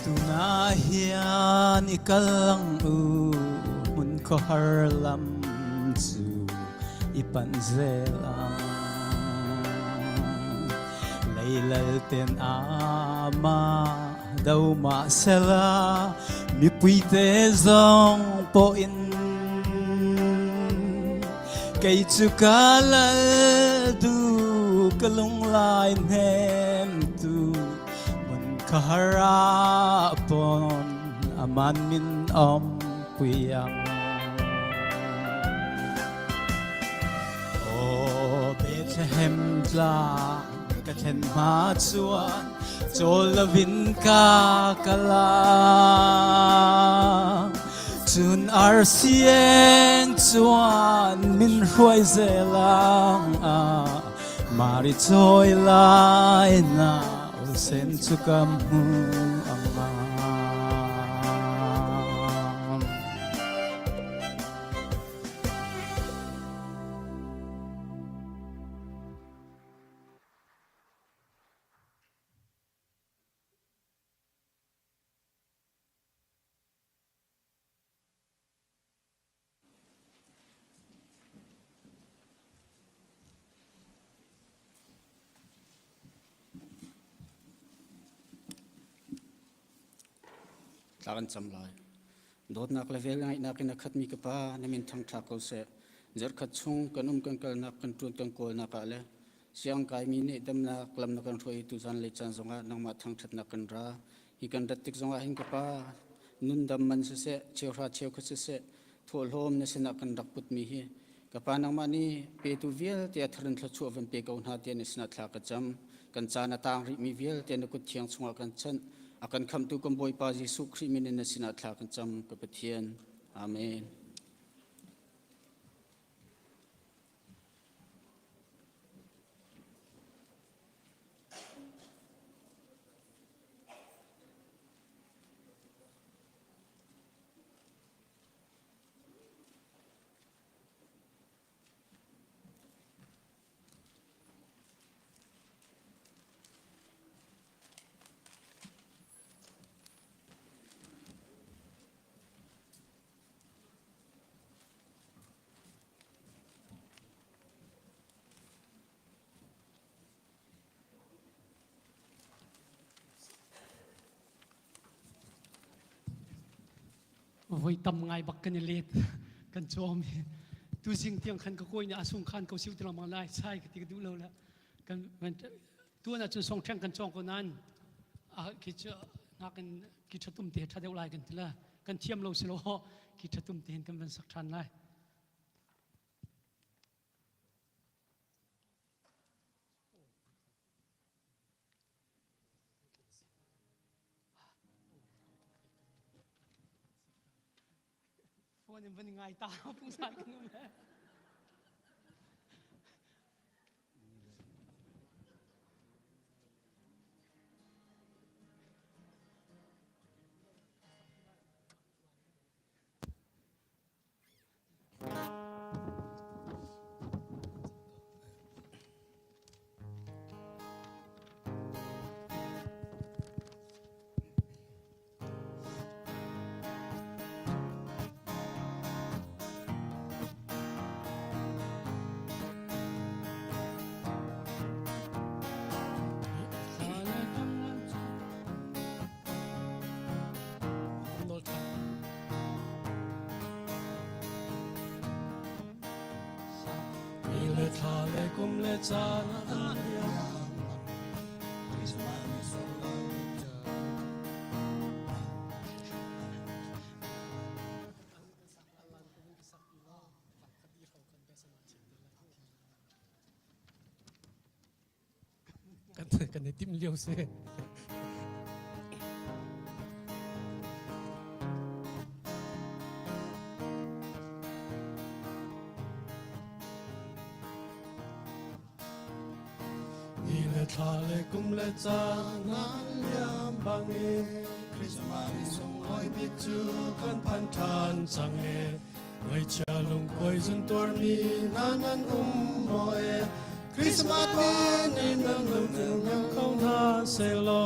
Tunahian ikalang mun ko harlam zu ipanzelang laylal ten ama daw masela mi puite zong po in kay chukalal du kalung lain hem tu kaharapon aman min puyang o Bethlehem lang katen matsuan jolavin kakala tun arsieng chuan min huai zelang maritoy lai na sen sukamu aman Takan samlai dot nak level ngai nak na khat mi ka pa namin thang thak ko se zer khat chung kanum kan kal nak kan tun kan kol na ka le siang kai mi ne dam na klam na kan thoi tu zan le chan zonga nang ma thang that na kan ra hi kan dat tik zonga hin ka pa nun dam man se cheu ra cheu kha se thol hom ne se na kan rak put mi hi ka pa nang ma ni pe tu vial te tharan thla chu avan pe ka un ha te ne sna thla ka cham kan cha na tang ri mi vial te na kut thiang chunga kan chan akan kham tu kam boy pa Jesu Christ min na sina thla kan cham ka pathian amen voi tam ngai bak kan let kan chom tu jing tiang khan ka koi na asung khan ko siu tlang ma lai sai ka ti du lo la kan tu na chu song thang kan chong ko nan a ki cha na kan ki thatum te tha deu lai kan tila kan thiam lo selo ki thatum te kan ban sak than laiวันนี้วันง่ายตาผู้ชายกันเลย le tha le kum le cha na an liam kan ne tim liu se ni le tha le kum le cha na liam bang e Christmas song oi bik chu kan pan than chang e ngoi cha lung koi zun tor mi nan mo e Christmas ni nang nang không tha se lo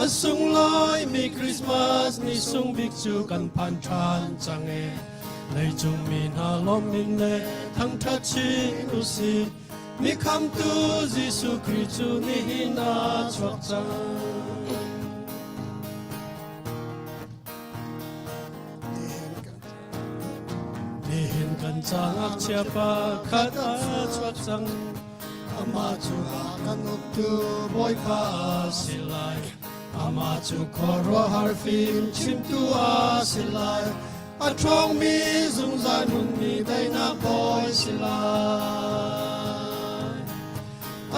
a sung loi mi Christmas ni sung bik chu kan pan than chang e lấy chung min ha lom min le thang tha chi u si mi kham tu Giêsu Christ ni na chuak chang ni hin kan chang ak chia pa khat a chuak chang ama chu kan up tu boy pa silai ama chu khoro har fin chim tu a silai a trong mi zung zan mun mi dai na boy silai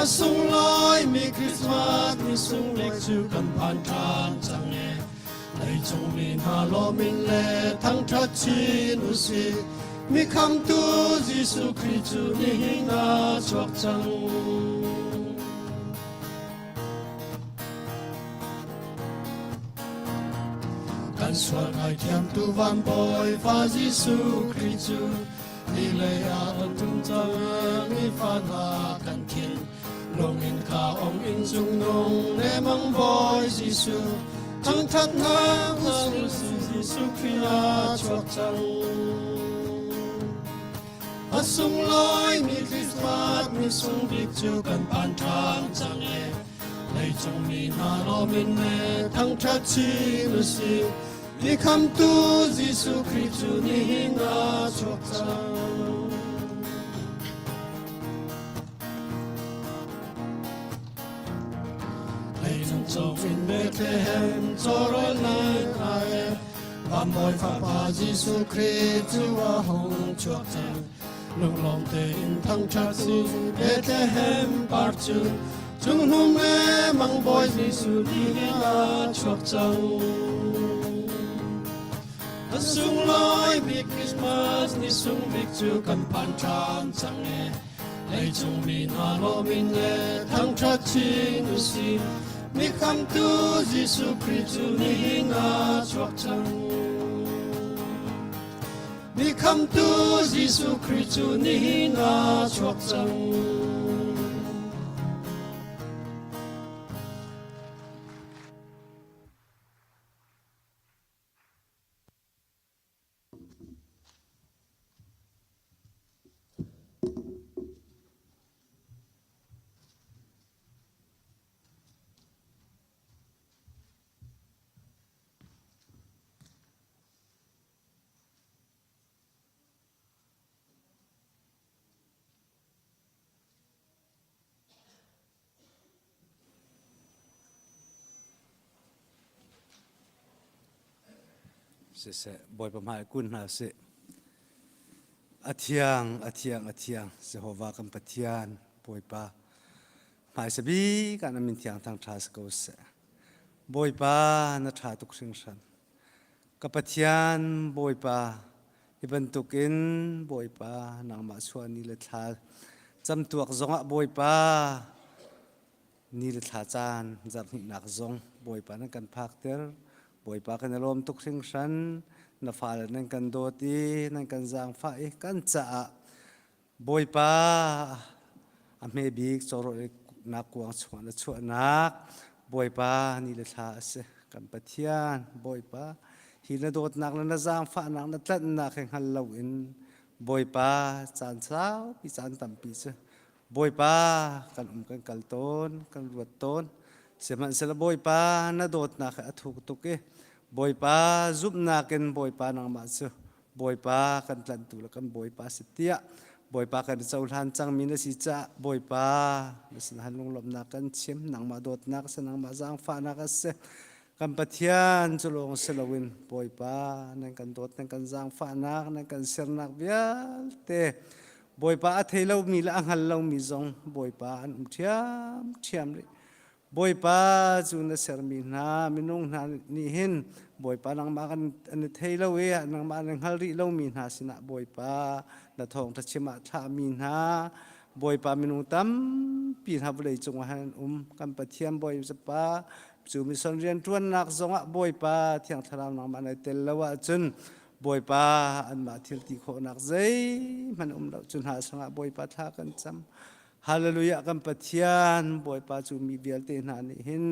a sung loi mi Christmas mi sung lek chu kan pan than chang e lấy chung min ha lo min le thang tha chi nu si mi kham tu Giêsu Christ ni na chuak chang kan sual ngai thiam tu van boy fa Giêsu Christ ni le a tung chang ni fa na kan thiên long in ka ong in chung nong ne mang boy Giêsu thang that na Giêsu Christ chuak chang a sung loi mi Christmas mi sung bik chu kan pan than chang e lấy chung mi na lo min ne thang tha chi nu si mi kham tu Giêsu Christ ni na chuak chang lấy chung châu in Bethlehem cho rồi lên ai van boy fa pa Giêsu Christ a hong chuak chang lung long te in thang tha si Bethlehem par chu chung hum e mang boy Giêsu ni na chuak chang a sung loi mi Christmas ni sung bik chu kan pan than chang e lấy chung mi na lo min le thang tha chi nu si mi kham tu Giêsu Christ ni na chuak chang mi kham tu Giêsu Christ ni na chuak chang se boy pa mai kun na se athiang se hova kan pathian boy pa mai se bi kan min thiang thang thas ko se boy pa na tha tuk sing san ka pathian boy pa iban tukin boy pa nang ma suan ni le tha cham tuak zonga boy pa ni le tha chan zar ni nak zong boy pa na kan phak ter boy pa kan lom tuk sing san na fal nan kan do ti nan kan zang fa e kan cha boy pa a me bi choro na kuang chuan na chuan nak boy pa ni le tha se kan pathian boy pa hi na dot nak na zang fa nak na tlat na kheng hal lo in boy pa chan chau pi chan tam pi se boy pa kan kan kal ton kan ruat ton se man se la boy pa na dot na kha thuk tuk e boy pa zup na ken boy pa nang ma chu บอยป้ากันตันตุละกันบอยป้าสติยะบอยป้ากันเจ้าทันจังมีนสิจ้าบอยป้าสนันลงลมนักกันเชื่อมนังมาโดดนักสนังมาจางฟ้านักเสกันปะเทียนจุลงเสลวินบอยป้านั่งกันโดดนั่งกันจางฟ้านักนั่งกันเสือนักเบียเตบอยป้าเทเรามีละหันเรามีจงบอยป้าอันเทียมเลยบอยป้าจูนเสรมีนามินุงนานี่เห็นบอยป้านังมากันอันเทเราเวนังมานังฮัลริเรามีนาสินะบอยป้านาทองทัชมาทามีนาบอยป้ามินุงตั้มปีนาบเลยจงหันกันปะเทียมบอยสป้าจูมิสันเรียนทวนนักจงบอยป้าเที่ยงทรามนังมาในเตลละวะจุนบอยป้าอันมาทิลติโคนักใจมันเราจุนหาสงบอยป้าท่ากันจำฮาเลลูยากันปะเทียนบอยป้าจูมีเบียลเตนานี่เห็น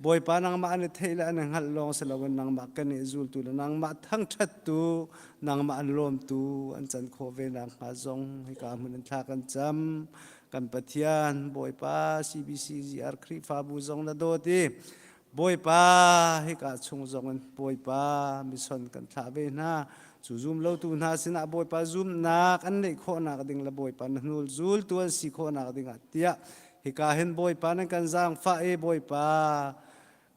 บอยป้านังมาอันเทละนังฮัลลองสลาวันนังมากันเนจูลตุลนังมาทั้งชัดตูนังมาอันลมตูอันจันโคเวนังมาจงให้กามันท่ากันจำกันปะเทียนบอยป้า CBCGR คริฟาบูจงนาโดตีบอยป้าให้กาชงจงกันบอยป้ามิสอนกันท่าเวน่าจูซุมเล่าตูน่าสินะบอยป้าซุมนักอันนี้โคนักดิ่งละบอยป้านูลจูลตัวสิโคนักดิ่งอัตยาให้กาเห็นบอยป้านั่งกันจางฟ้าบอยป้า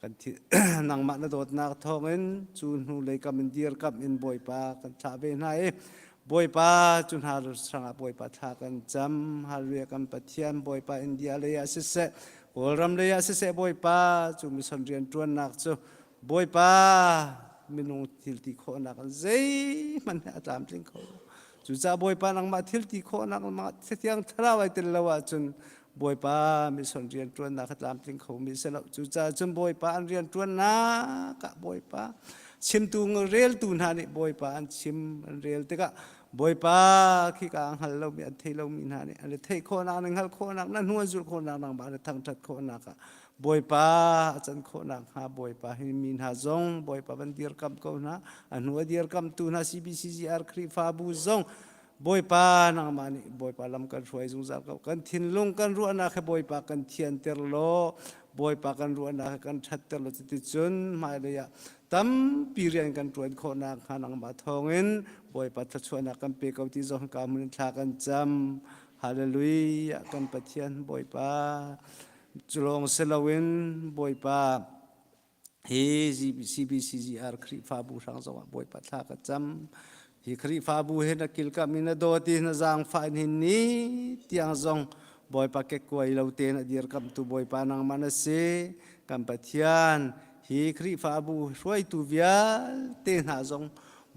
กันที่นังมาณโดดนักทองเอ็นจูนูเลยกับมันเดียร์กับอินบอยป้ากันท่าเวน่าบอยป้าจุนหารุสังบอยป้าท่ากันจำหาเรียกันปะเทียนบอยป้าอินเดียเลยอาศิเสโอรำเลยอาศิเสบอยป้าจูมิสันเรียนตัวนักจูบอยป้ามินุทิลติโคนักเซมันอาตามจริงเขาจูจ้าบอยป้านังมาทิลติโคนักมาเสียงทราไว้ติลละวะจุนบอยป้ามิสันเรียนตัวนักตามจริงเขามิเสลจูจ้าจุนบอยป้าเรียนตัวนักกับบอยป้าชิมตุงเรียลตุนหานี่บอยป้าชิมเรียลติกะบอยป้าขี้กางฮัลเรามีอันเทเรามีนานี่อันเทโคนักนึงฮัลโคนักนั่นหัวจุลโคนักนังบ้านทั้งทัดโคนักบอยป้าจันโคนักหาบอยป้าให้มีนาจงบอยป้าบันเดียร์กำโคนะอันหัวเดียร์กำตุนา CBCGR คริฟาบูจงบอยป้านังมานี่บอยป้าลำกันช่วยจงจับกันทิ้งลงกันรัวนักบอยป้ากันเทียนเตอร์โลบอยป้ากันรัวนักกันชัดเตอร์โลติจุนมาเลยอะตั้มปีเรียนกันตรวจคนนักหานังมาทองเงินบอยป้าทัชวนนักกันเปกเอาที่จงการมันทากันจำฮาเลลูยากันปะเทียนบอยป้าจุลงเซลวินบอยป้าเฮ CBCGR คริฟาบูสังสวะบอยป้าทากันจำฮิคริฟาบูเฮนักกิลกามินาโดตินจางฟ้าหินนี้ที่ยังจงบอยป้าเก็กไว้เราเตนเดียร์กับตัวบอยป้านังมันเสกันปะเทียนฮิคริฟาบูช่วยตัวเวียเตนหาจง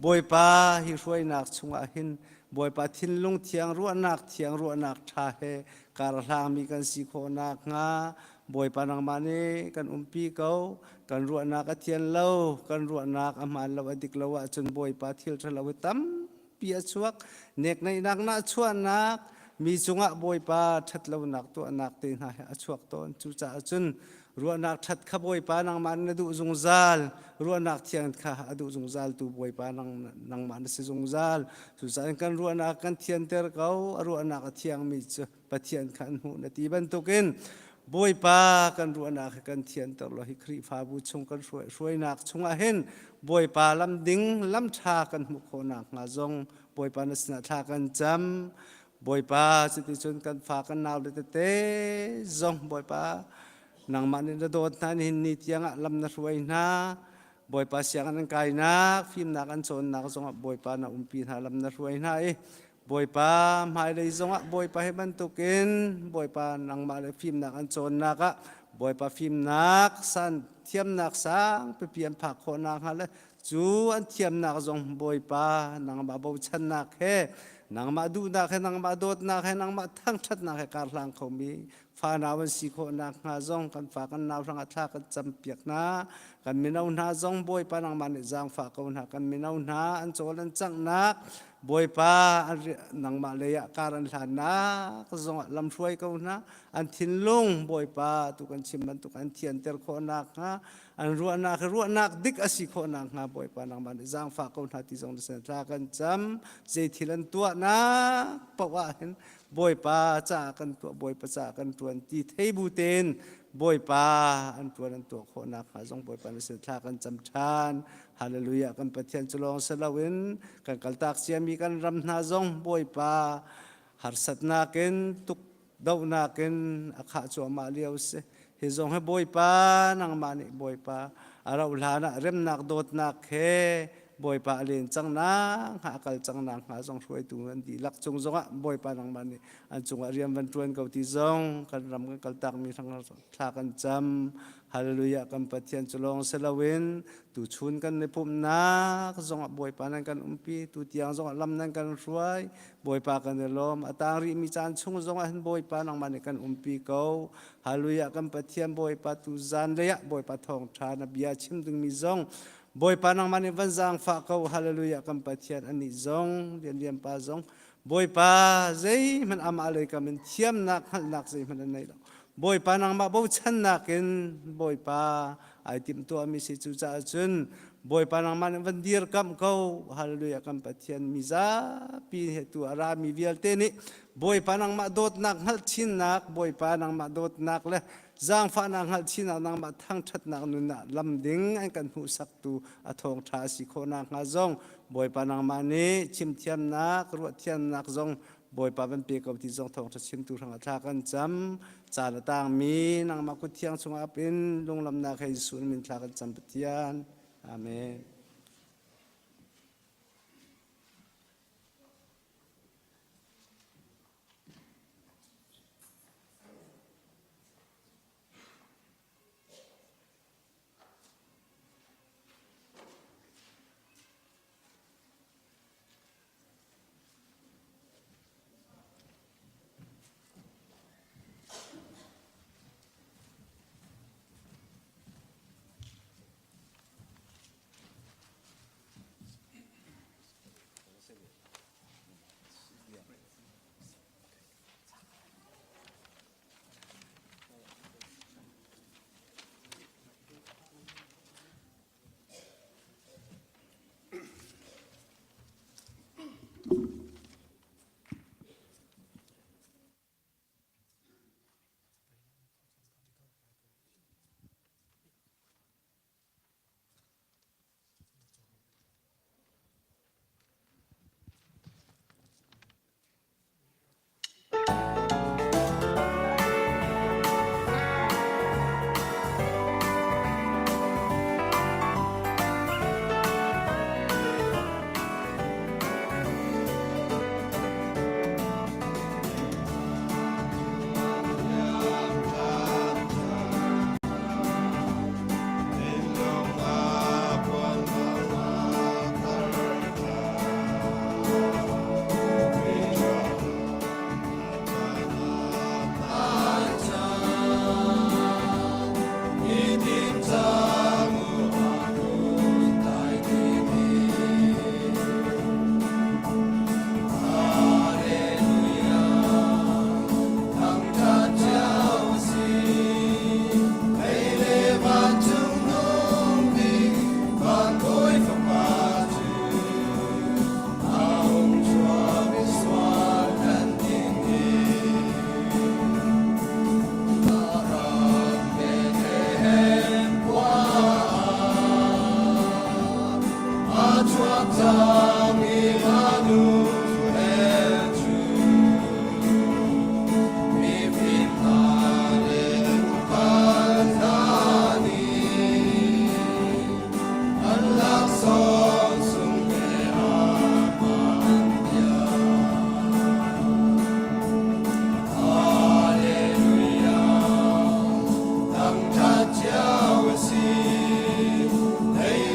บอยป้าฮิช่วยนักชงอาหินบอยป้าทิ้งลงเทียงรัวนักเทียงรัวนักชาเฮการลามีกันสิโคนักงาบอยป้านังมันเอกันปีเกากันรัวนักเทียนเล่ากันรัวนักอามันเราอดิกเราว่าจนบอยป้าทิลทะเลาตั้มเปียชวกเนกในนักน่าชวนนักมีจงะบอยป้าทัดเรานักตัวนักเตนหายชวกตอนจูจ่าจนรัวนักทัดขบอยป้านังมันดูจงซาลรัวนักเทียนข้าดูจงซาลตัวบอยป้านังมันสิจงซาลจูจ่ากันรัวนักกันเทียนเตอร์เขารัวนักเทียงมีจะปะเทียนขันหูนาทีบรรทุกินบอยป้ากันรัวนักกันเทียนเตอร์เราฮิคริฟาบุชงกันช่วยนักชงอาเห็นบอยป้าลำดิ้งลำชากันมุขโคนักงาจงบอยป้านัสนาชากันจำบอยป้าสติชนกันฝากันนาวเตเตจงบอยป้านางมันจะโดนท่านหินนิตยังลำนักรวยนะบอยป้าเสียงกันไกลนักฟิล์มนักอันโซนนักจงบอยป้านาปีหาลำนักรวยนะบอยป้าหมายเลยจงบอยป้าให้บรรทุกินบอยป้านางมาเลยฟิล์มนักอันโซนนักบอยป้าฟิล์มนักสันเทียมนักสังไปเปลี่ยนผักคนนักฮะเลยจูอันเทียมนักจงบอยป้านางมาบูชันนักเฮนางมาดูนักเฮนางมาโดดนักเฮนางมาทั้งชัดนักเฮการลังเขามีฟ้าหนาวสีโคนักงาจงกันฟ้ากันหนาวทั้งอัฐากันจำเปียกนะกันมีหนาวหนาจงบอยป้านางมันจางฟ้าเขาหนากันมีหนาวหนาอันโจลันจังนักบอยป้านางมาเลยการันหานักจงลำช่วยเขานะอันทิ้งลงบอยป้าตุกันชิมมันตุกันเทียนเตอร์โคนักนะอันรัวนักดิกอสิโคนักนะบอยป้านางมันจางฟ้าเขาหนาที่จงเสนอกันจำใจทิลันตัวนะเพราะว่าเห็น บอยปาจ่ากันตัวบอยปาจ่ากันตัวตีเทบูเตนบอยปาอันตัวนั้นตัวโคนักหาจงบอยปาในสุดท้ากันจำชานฮาเลลูยากันปะเทียนจุลองสลาวินกันกัลตักเสียมีกันรำนาจงบอยปาหารสัตนาเกนตุกดาวนาเกนอาขาจัวมาเลียวเสฮิจงให้บอยปานังมานิบอยปาอาราอุลานะเริ่มนักโดดนักเฮบอยปาเลียนจังนางหากลจังนางหาจงช่วยตัวนั้นดีลักจงจงอ่ะบอยปานังมานิอันจงเรียนบรรทวนเก่าที่จงกันรำกันกัลตักมีทั้งทากันจำฮาเลลูยากันปะเทียนจุลองเซลวินตูชุนกันในปุ่มนักจงอ่ะบอยปานังกันปีตูเตียงจงอ่ะลำนังกันช่วยบอยปากันในลมอัตางรีมีจานชงจงอ่ะบอยปานังมานิกันปีเก่าฮาเลลูยากันปะเทียนบอยปาตูจานเลยะบอยปาทองชาณบิยาชิมดึงมีจงบอยปานังมันวันจางฝากเขาฮาเลลูยากันปะเทียนอันนี้จงเรียนปาจงบอยปาใจมันอามาเลยกันมันเทียมนักหันนักใจมันอันไหนล่ะบอยปานังมาบ่ชันนักกินบอยปาไอติมตัวมีสิจูจ่าจุนบอยปานังมันวันเดียร์กับเขาฮาเลลูยากันปะเทียนมิซาปีเหตุอารามีเวียลเตนี่บอยปานังมาโดดนักหัลชินนักบอยปานังมาโดดนักเลยจางฟ้านางหัลชินักนางมาทั้งชัดนักนุนนักลำดิ่งไอ้กันหูสักตูอทองชาสิโคนางงาจงบอยปานางมานีชิมเทียมนักรัวเทียมนักจงบอยปาเป็นเปียกับที่จงทองชาชิมตูทางชากันจำจานต่างมีนางมากุเทียงสงอาเป็นลงลำนาใครสุนมินชากันจำปฏิญาณอาเมนHey,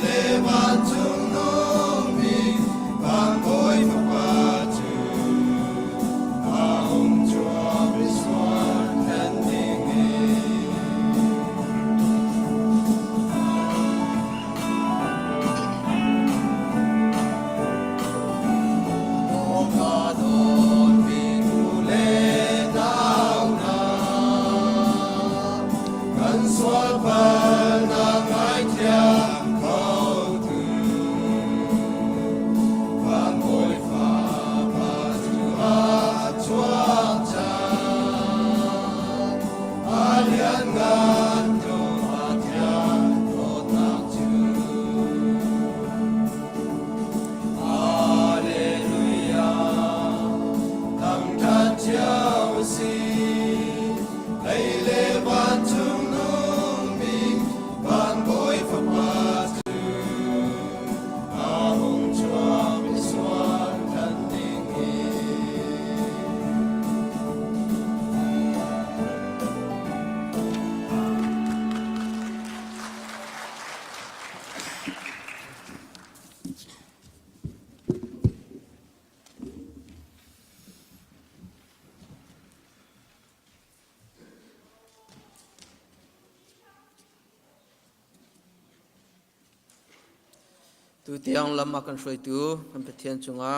tu tiang lama kan soi tu kan pethian chunga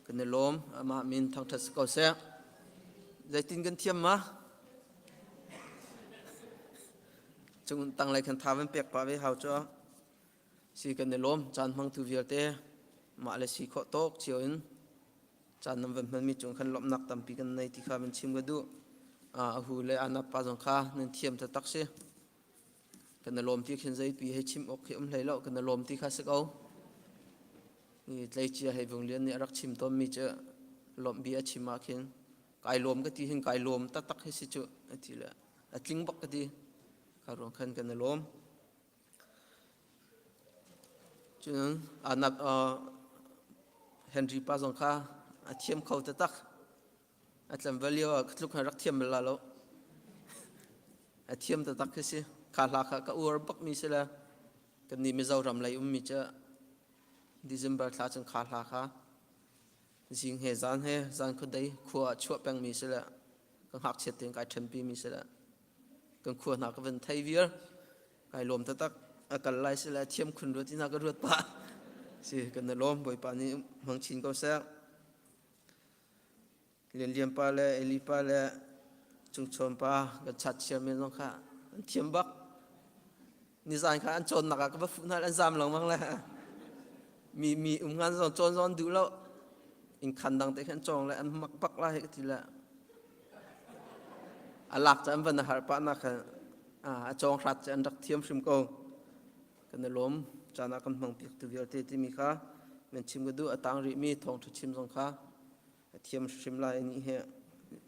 kan lom ama min thang thas ko se zaitin kan thiam ma chung tang lai kan thawen pek pa ve hau cho si kan lom chan mang tu vialte ma le si kho tok chioin chan nam van man mi chung kan lom nak tam pi kan nei ti kha men chim ga du a hu le anap pa jong kha nen thiam ta tak se kan lom ti khin zai pi he chim ok he hlei lo kan lom ti kha se ko ni tlai chia he vung lian ni arak chim tom mi che lom bi a chima khin kai lom ka ti hin kai lom ta tak he si chu ati la atling bak ka ti ka rong khan kan lom chung anap Henry pa jong kha a thiam khau ta tak atlam value khluk rak thiam la lo a thiam ta tak he si kha la kha ka ur bak mi se la kan ni mi zau ram lai mi cha December thla chang kha la kha jing he zan khu dai khua chua pang mi se la kan hak chet ting kai them pi mi se la kan khua na ka ven thai vier kai lom ta tak akal lai se la thiam khun ro ti na ka ruat pa si kan na lom boi pa ni mang chin ko sa liam pa le eli pa le chung chom pa ga chat sia me nong kha thiam bak ni zan kha an chon na ka ba fu na an zam long mang la mi ngan zon du lo in khan dang te khan chong la an mak pak la he ti la alak cha an van har pa na kha a chong khat cha an rak thiam shim ko kan lom cha na kan mang pi tu vial te ti mi kha men chim ga du atang ri mi thong thu chim jong kha thiam shim la ni he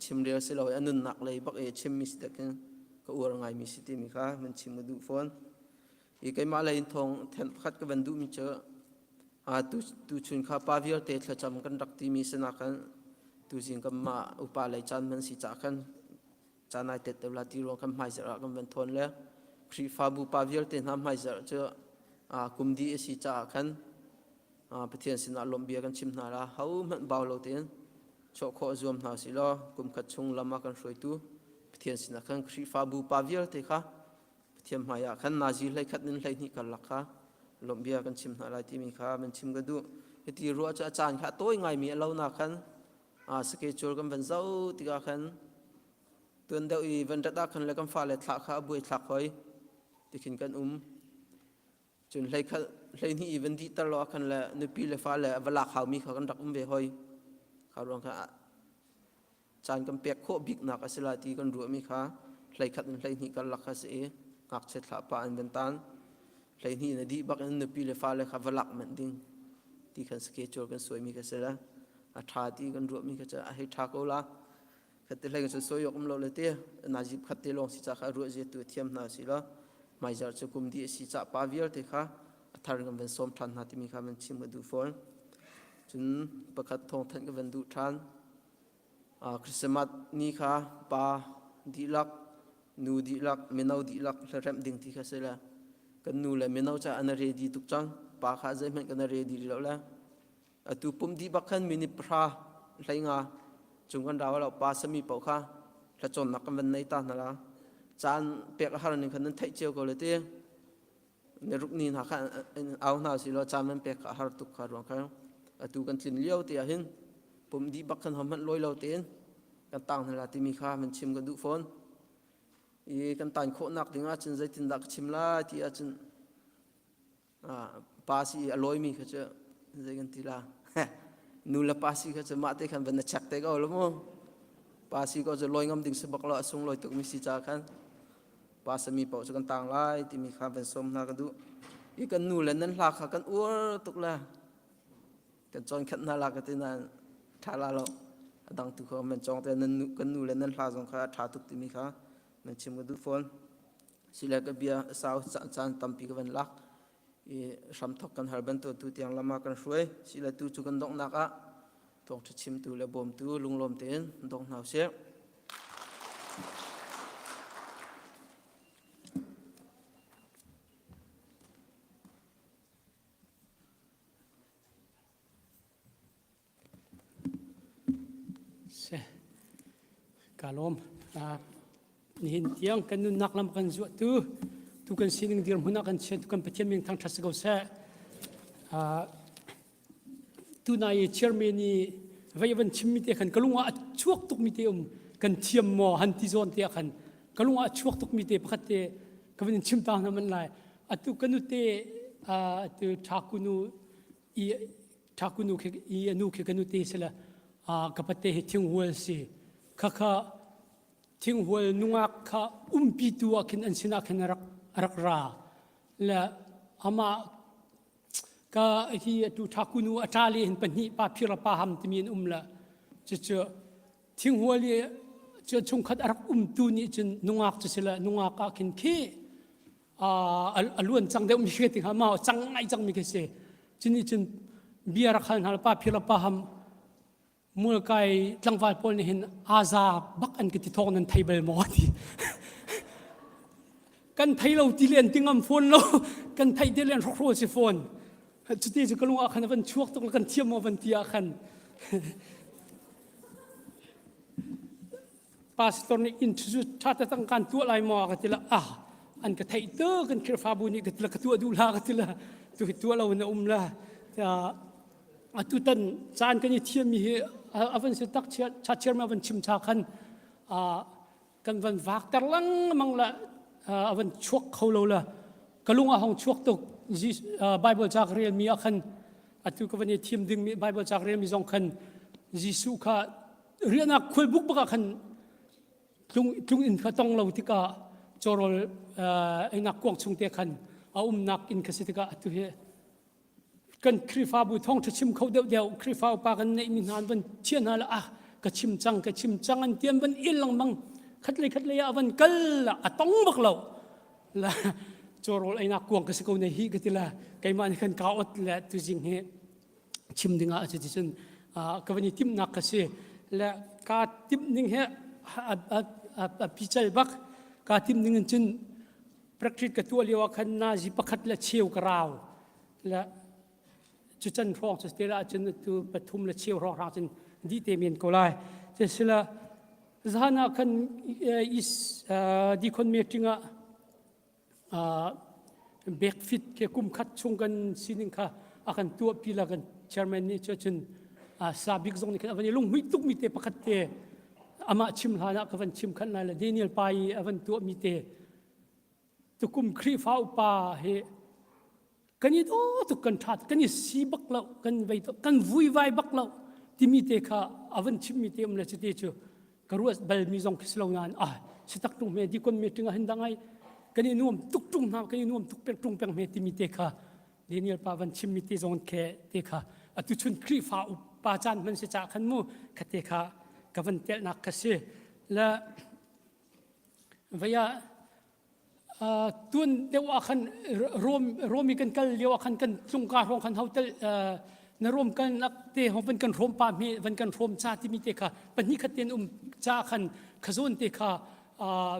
chim re se lo anun nak lei bak e chim mi sta kan ka ur ngai mi si ti mi kha men chim ga du phone i kai ma lai thong then khat ka van du mi cha tu chun kha pa vial te thla cham kan rak ti mi se na kan tu jing kam ma upa lai chan man si cha kan chanai te te la ti ro kan mai zara kan van thon le khri fa bu pa vial te na mai zara cha kumdi si cha kan pathian sin lom bia kan chim na la hau man baw lo ten cho kho zoom na si lo kum khat chung lama kan roi tu pathian sin kan khri fa bu pa vial te kha pathian ma ya kan na ji lai khat nin lai ni kal la kha lom bia kan chim na la ti mi kha man chim ga du ti ro cha chan kha toy ngai mi lo na khan schedule kan van zau ti ga khan tuan deu i van da khan le kan fa le thla kha bui thla khoi ti khin kan chun lai kha lai ni even di ta lo khan le nu pi le fa le wala khaw mi kha kan rak be hoi kha rong kha chan kan pek kho big na ka sila ti kan ru mi kha lai khat lai ni kan la kha se ngak che thla pa an ben tan lai ni na di bak nu pi le fa le kha wala man ding ti khan schedule kan soi mi ka sela a tha ti kan ru mi ka cha a he tha ko la khat lai kan soi yok lo le te na jip khat te long si cha kha ru je tu thiam na si la mai jar chu kum di si cha pa vial te kha athar ngam ben som than na ti mi kha men chim ga du phone chun pakhat thong than ga ben du than christmas ni kha pa di lak nu di lak menau di lak rem ding ti kha sela kan nu le menau cha an ready tuk chang pa kha zai men kan ready lo la atu pum di bakhan mini pra lainga chungan dawa lo pa sami pau kha la chon nak kan nei ta na la chan pek har ni khan thai cheu ko le te ne ruk ni na kha au na si lo chan men pek har tuk kha ro kha atu kan thin liao te hin pum di bakhan ham man loi lo ten kan tang na la ti mi kha men chim ga du phone i kan tan kho nak dinga chin zai tin dak chim la ti a chin pa si aloi mi kha cha zai kan ti la nu la pa si kha cha ma te khan ban na chak te go lo mo pa si ko cha loi ngam ding se bak lo asung loi tuk mi si cha khan pa sa mi pau cha kan tang lai ti mi kha ban som na ka du i kan nu le nan hla kha kan ur tuk la kan chon khat na la ka te na tha la lo adang tu kho men chong te nan nu kan nu le nan hla jong kha tha tuk ti mi kha men chim ga du phone sila ka bia sau chan tampi ka van lak e ram thok kan harban tu tiang lama kan hruai sila tu chu kan dong naka tong chim tu le bom tu lunglom ten dong nau se kalom nihin tiang kan nun nak lam kan zuat tu kan sining dir huna kan che tu kan pathian ming thang thas go se tu na ye chairman ni vai van chimmi te kan kalunga chuak tuk mi te kan thiam mo han ti zon te kan kalunga chuak tuk mi te pakhat te kan chim ta na man lai atu kanu te tu thakunu ke I anu ke kanu te sela kapate he thing hual si kha thing hual nunga kha pi tu akin ansina khan rak ra la ama ka hi tu thakunu atali hin pani pa phira pa ham timin la chu thing hual ye chu chung khat arak tu ni chen nunga chu sela nunga ka kin khi alun chang de mi ke ha ma chang ngai chang mi ke se chini chen biar khan hal pa phira pa ham mul kai tlangwal pol ni hin aza bak an ki ti thong nan table mo ti kan thai lo ti len tingam phone lo kan thai de len ro si phone chuti ju kalung a khan van chuak tok kan thiam mo van tia khan pastor ni introduce thata tang kan tu lai mo ka tila an ka thai te kan kir fa bu ni ka tila ka tu du la ka tila tu lo na la atutan chan kan ni thiam mi avan se tak cha chairman avan chim cha khan kan van vak tar lang mangla avan chuak kholo la kalunga hong chuak tok bible chak real mi akhan atu ka van thiam ding mi bible chak real mi jong khan jisu kha riana khul buk baka khan tung in kha tong lo tika chorol ina kwang chung te khan nak in khasitika atu he kan krifa bu thong chim khau deu krifa pa kan nei min han van chian hala ka chim chang an tiam van il lang mang khat le ya van kal atong bak lo la chorol aina kuang ka se ko nei hi ka tila kai man kan ka ot la tu jing he chim dinga a chi chen ka vani tim nak ka se la ka tim ning he a pichal bak ka tim ning chen practice ka tu lewa khan na ji pakhat la cheu ka raw la chu chan rong chu stela chen tu pathum la cheu rong ra chen di te min ko lai che sila zana kan is di kon meeting back fit ke kum khat chung kan sining kha akan tu pila kan chairman ni chen sabik zong ni kan avani lung mi tuk mi te pakhat te ama chim hlana ka van chim khan la Daniel pai avan tu mi te tu kum khri fa pa he kan ni do tu kan that kan ni si bak lo kan vai to kan vui vai bak lo ti mi te kha avan chim mi te um la che te chu karuas bal mi zong kislo nan sitak tung me di kon meeting a hindangai kan ni nuam tuk tung na kan ni nuam tuk pek tung pek me ti mi te kha Daniel pa van chim mi te zong ke te kha atu chun khri fa pa chan man se cha khan mu khate kha ka van tel nak ka se la vaya tuan dewa khan romi kan kal dewa khan kan chungka rong khan hotel na rom kan nakte hoven kan rom pa mi van kan rom cha ti mi te kha pani khaten cha khan khazon te kha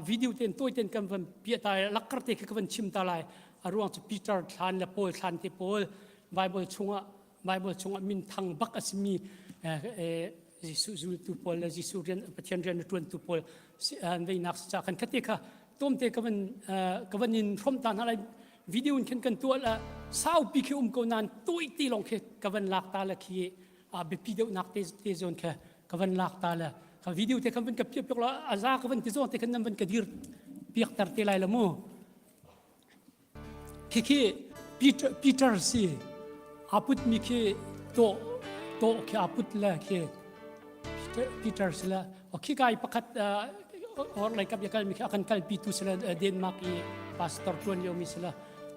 video ten toy ten kan van pia ta lakkar te kha van chim ta lai aruang chu Peter than la pol than te pol bible chunga min thang bak asmi jisu zul tu pol la jisu ren pathian ren tuan tu pol an vei nak cha khan khate kha tom te kavan in rom tan halai video in kan tu la sau pi ke ko nan toi ti long ke kavan lak ta la khi be pi deu nak te zon ke kavan lak ta la ka video te kavan ka pi la aza kavan ti zon te kan nan ka dir piak tar te lai la mo ke Peter si aput mi ke to ke aput la ke Peter sila ki kai pakat or like kap yakal mi akan kal pitu sila Denmark I pastor tuan yo mi sila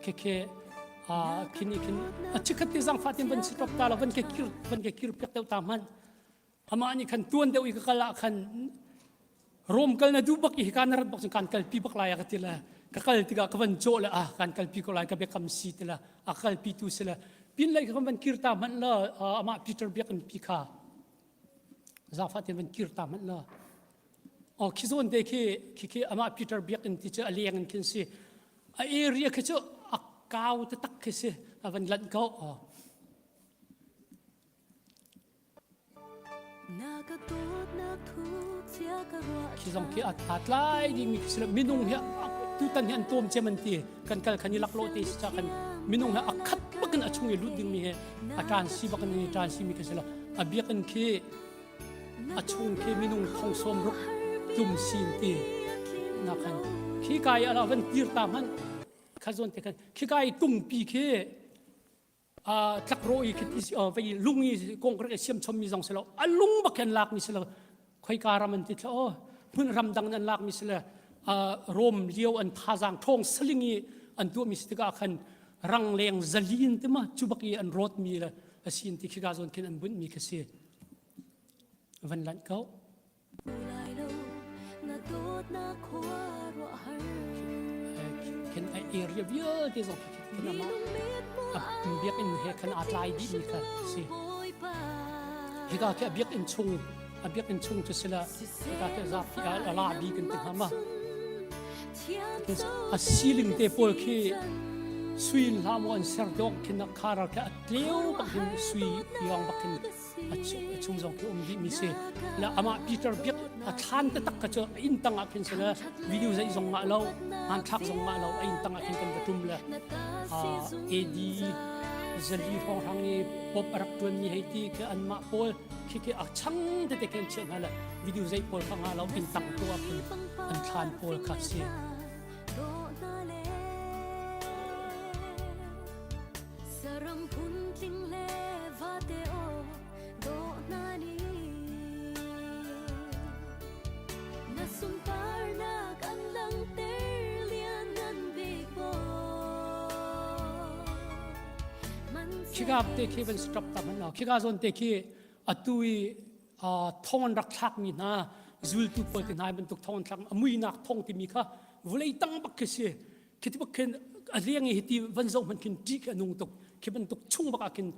ke kini achikat ti zang fatin ban sitop tala ban ke kir pek tau taman ama ni kan tuan deu ikala kan rom kal na dubak I kan rat bak kan kal pi bak la ya katila kakal tiga kawan jo la kan kalpi ko lai ka be kam si tela akal pi tu sela pin lai kawan kirta man la ama Peter biak an pika zafatin man kirta man la kizon de ke ama Peter biak an ti cha aliang an kin si a area ke cho akaw ta tak ke si avan lat go kizong ki atlai di mi sila minung ya tutan yan tom chemanti kan kal kanilak lo te sa kan minung ha akhat bakan achung lut ding mi he atan si bakan ni tan si mi kasela abiakan ke achung ke minung thong som ruk tum sin ti na kan ki kai ala van tir ta man khazon te kan ki kai tung pi ke tlak ro i kiti vai lungi kong kre siam chom mi jong selo alung bakan lak mi selo khoi karaman ti tho mun ram dang nan lak mi selo rom liu an thazang thong slingi an tu mi stika khan rang leng zalin te ma chubaki an rot mi la asin ti khiga zon ken an bun mi khase van lan kau ken ai area bia ti zong ken ma biak in he khan atlai di mi kha si higa ke biak in chung to sila higa ke za fi ala bi kan te hama a ceiling te pol ki suin lamon an ser dok kin khara ka atleu bakin sui yang bakin chung jong ki di mi se la ama Peter biak a than te tak ka cho in tanga kin sila video zai zong ma lo an thak zong ma lo in tanga kin kan tum la edi zali hong hangi pop arak tuan mi haiti ke an ma pol ki a chang de te ken chen hala video zai pol khanga lo in tang to akin an than pol kha se khiga te khi ben strap ta man na khiga zon te khi atui thon rak thak mi na zul tu pol te nai ben tuk thon thak amui nak thong ti mi kha vulei tang bak ke se khiti bak ken aliang hi ti van zo man kin ti ka nung tuk khi ben tuk chung bak akin